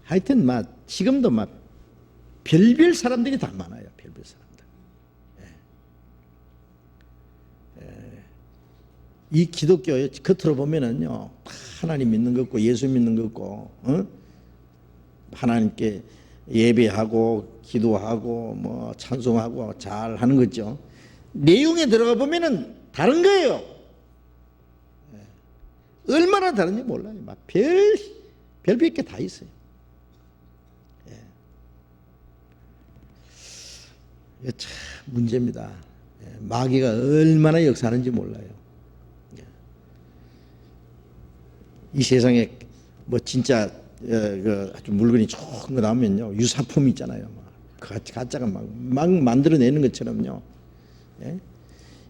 하여튼 지금도 별별 사람들이 다 많아요. 별별 사람들. 이 기독교 겉으로 보면은요 하나님 믿는 것 같고 예수 믿는 것 같고 하나님께 예배하고 기도하고 뭐 찬송하고 잘 하는 거죠. 내용에 들어가 보면은 다른 거예요. 얼마나 다른지 몰라요. 별별 게 다 있어요. 이게 참 문제입니다. 마귀가 얼마나 역사하는지 몰라요. 이 세상에 뭐 진짜 아주 물건이 좋은 거 나오면요 유사품 있잖아요. 가짜가 막 만들어내는 것처럼요.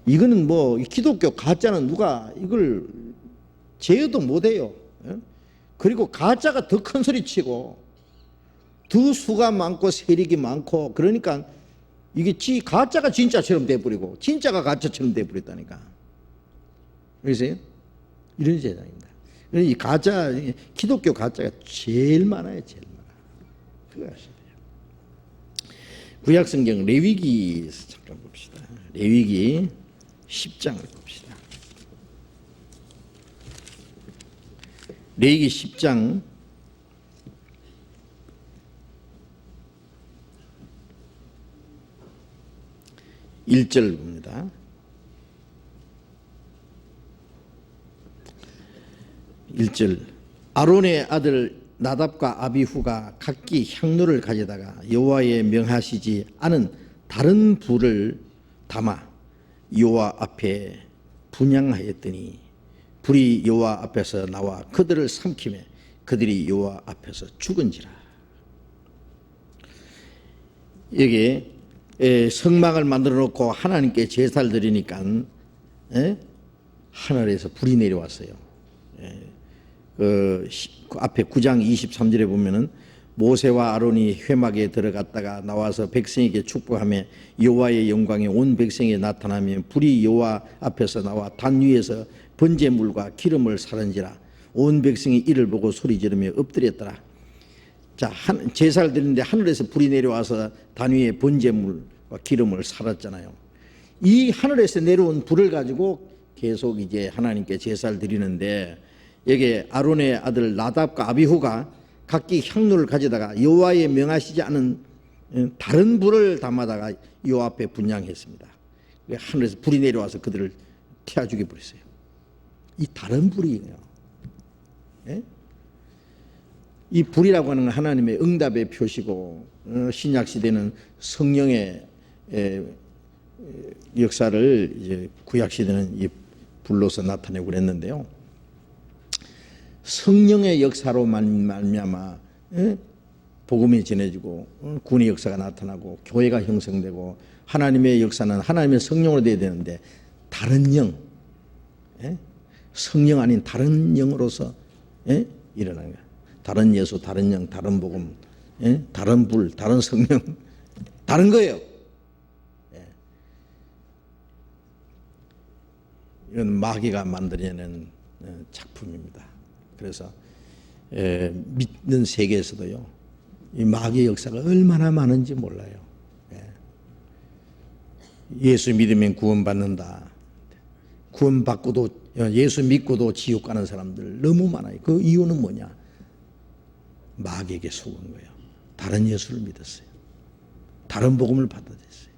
이거는 뭐 기독교 가짜는 누가 이걸 제어도 못해요. 그리고 가짜가 더 큰 소리 치고 더 수가 많고 세력이 많고 그러니까 이게 가짜가 진짜처럼 돼버리고 진짜가 가짜처럼 돼버렸다니까. 그러세요? 이런 세상입니다. 이 가짜, 기독교 가짜가 제일 많아요, 제일 많아. 그거 아셔야 돼요. 구약성경 레위기 잠깐 봅시다. 레위기 10장을 봅시다. 레위기 10장 1절 봅니다. 1절. 아론의 아들 나답과 아비후가 각기 향로를 가져다가 여호와의 명하시지 않은 다른 불을 담아 여호와 앞에 분향하였더니 불이 여호와 앞에서 나와 그들을 삼키매 그들이 여호와 앞에서 죽은지라. 여기 성막을 만들어 놓고 하나님께 제사를 드리니까 하늘에서 불이 내려왔어요. 그 앞에 9장 23절에 보면은 모세와 아론이 회막에 들어갔다가 나와서 백성에게 축복하며 여호와의 영광이 온 백성에게 나타나며 불이 여호와 앞에서 나와 단 위에서 번제물과 기름을 사른지라. 온 백성이 이를 보고 소리 지르며 엎드렸더라. 자, 제사를 드리는데 하늘에서 불이 내려와서 단 위에 번제물과 기름을 살았잖아요. 이 하늘에서 내려온 불을 가지고 계속 이제 하나님께 제사를 드리는데 여기 아론의 아들 나답과 아비후가 각기 향로를 가져다가 여호와의 명하시지 않은 다른 불을 담아다가 여호와 앞에 분향했습니다. 하늘에서 불이 내려와서 그들을 태워 죽여 버렸어요. 이 다른 불이에요. 이 불이라고 하는 건 하나님의 응답의 표시고 신약 시대는 성령의 역사를 이제 구약 시대는 이 불로서 나타내고 그랬는데요. 성령의 역사로 말미암아 복음이 전해지고 구원의 역사가 나타나고 교회가 형성되고 하나님의 역사는 하나님의 성령으로 돼야 되는데 다른 영, 성령 아닌 다른 영으로서 일어나는 거야. 다른 예수, 다른 영, 다른 복음, 다른 불, 다른 성령, 다른 거예요. 이건 마귀가 만들어낸 작품입니다. 그래서 믿는 세계에서도요 이 마귀의 역사가 얼마나 많은지 몰라요. 예수 믿으면 구원받는다. 구원받고도 예수 믿고도 지옥 가는 사람들 너무 많아요. 그 이유는 뭐냐? 마귀에게 속은 거예요. 다른 예수를 믿었어요. 다른 복음을 받아들였어요.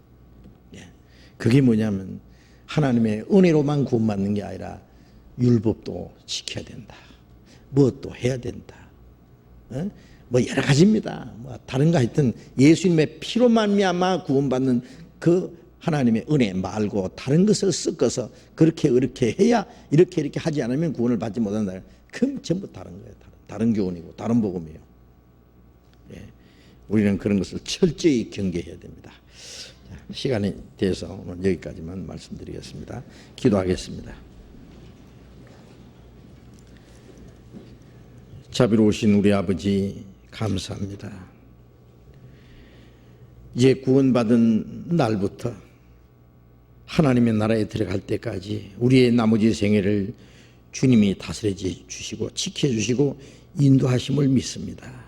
그게 뭐냐면 하나님의 은혜로만 구원받는 게 아니라 율법도 지켜야 된다. 무엇도 해야 된다. 뭐 여러 가지입니다. 뭐 다른 거 하여튼 예수님의 피로 말미암아 구원받는 그 하나님의 은혜 말고 다른 것을 섞어서 그렇게 해야 이렇게 하지 않으면 구원을 받지 못한다. 그럼 전부 다른 거예요. 다른 교훈이고 다른 복음이에요. 우리는 그런 것을 철저히 경계해야 됩니다. 시간이 돼서 오늘 여기까지만 말씀드리겠습니다. 기도하겠습니다. 자비로우신 우리 아버지 감사합니다. 이제 구원받은 날부터 하나님의 나라에 들어갈 때까지 우리의 나머지 생애를 주님이 다스려 주시고 지켜주시고 인도하심을 믿습니다.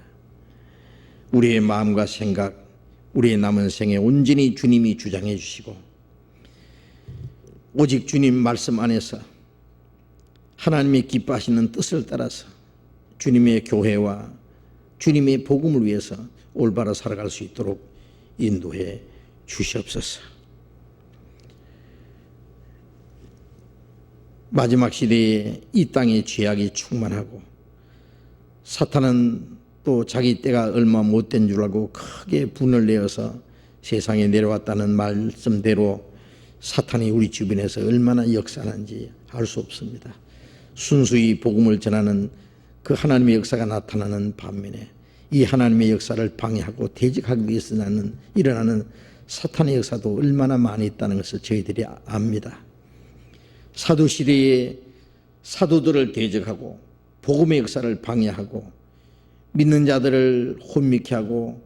우리의 마음과 생각, 우리의 남은 생에 온전히 주님이 주장해 주시고 오직 주님 말씀 안에서 하나님의 기뻐하시는 뜻을 따라서 주님의 교회와 주님의 복음을 위해서 올바로 살아갈 수 있도록 인도해 주시옵소서. 마지막 시대에 이 땅에 죄악이 충만하고 사탄은 또 자기 때가 얼마 못된 줄 알고 크게 분을 내어서 세상에 내려왔다는 말씀대로 사탄이 우리 주변에서 얼마나 역사하는지 알 수 없습니다. 순수히 복음을 전하는 그 하나님의 역사가 나타나는 반면에 이 하나님의 역사를 방해하고 대적하기 위해서 일어나는 사탄의 역사도 얼마나 많이 있다는 것을 저희들이 압니다. 사도시대에 사도들을 대적하고 복음의 역사를 방해하고 믿는 자들을 혼미케 하고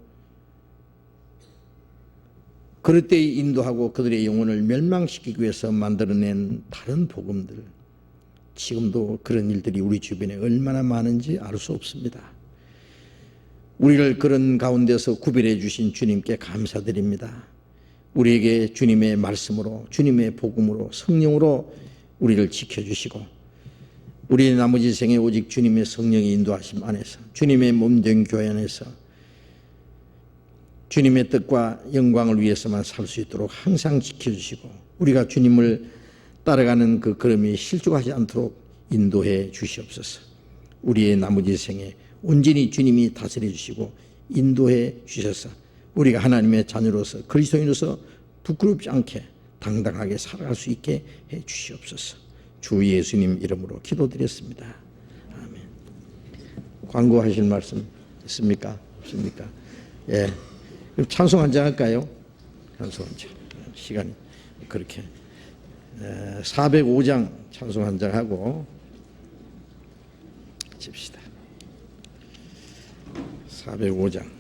그럴 때 인도하고 그들의 영혼을 멸망시키기 위해서 만들어낸 다른 복음들, 지금도 그런 일들이 우리 주변에 얼마나 많은지 알 수 없습니다. 우리를 그런 가운데서 구별해 주신 주님께 감사드립니다. 우리에게 주님의 말씀으로 주님의 복음으로 성령으로 우리를 지켜주시고 우리의 나머지 생에 오직 주님의 성령의 인도하심 안에서 주님의 몸된 교회 안에서 주님의 뜻과 영광을 위해서만 살 수 있도록 항상 지켜주시고 우리가 주님을 따라가는 그 걸음이 실족하지 않도록 인도해 주시옵소서. 우리의 나머지 생에 온전히 주님이 다스려 주시고 인도해 주셔서 우리가 하나님의 자녀로서 그리스도인으로서 부끄럽지 않게 당당하게 살아갈 수 있게 해 주시옵소서. 주 예수님 이름으로 기도드렸습니다. 아멘. 광고하실 말씀 있습니까? 없습니까? 예. 그럼 찬송 한장 할까요? 찬송 한 장. 시간이 그렇게 405장 찬송 한 장 하고 칩시다. 405장.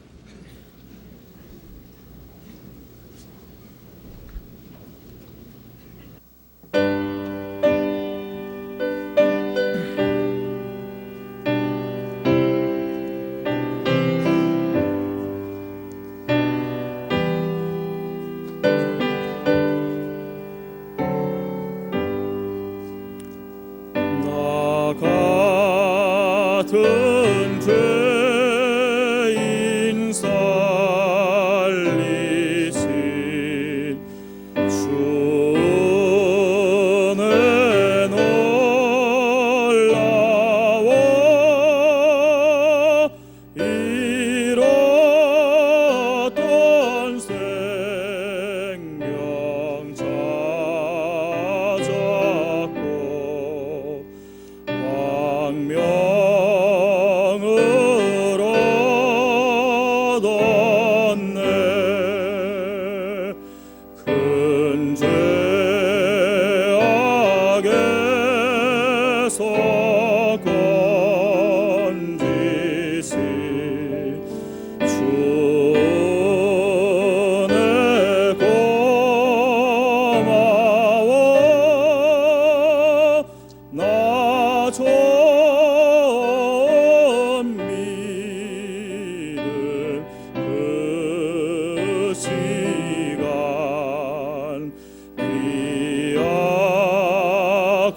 같은 죄인 살리신 주는 놀라워 잃었던 생명 찾았고 광명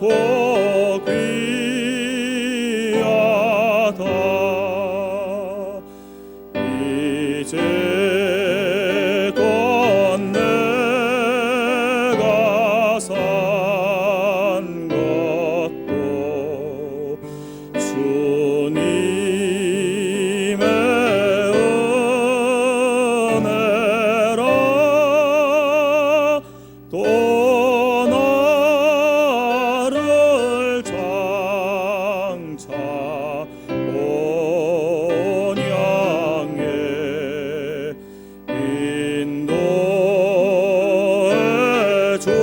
복 귀하다. 이제껏 내가 산 것도 주님의 은혜라. 또 나를 장차 본향에 인도해 주시리.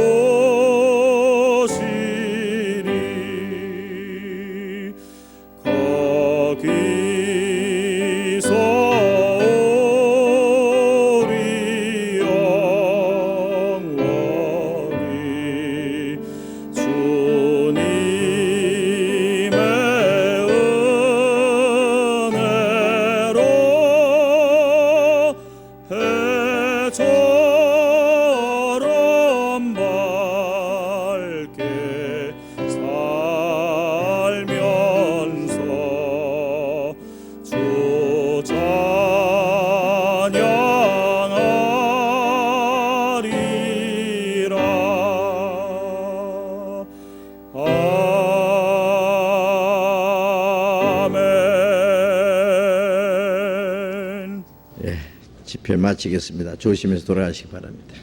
거기서 우리 영원히 주님의 은혜로 해처럼 밝게 살면서 주 찬양하리라. 아멘. 집회 마치겠습니다. 조심해서 돌아가시기 바랍니다.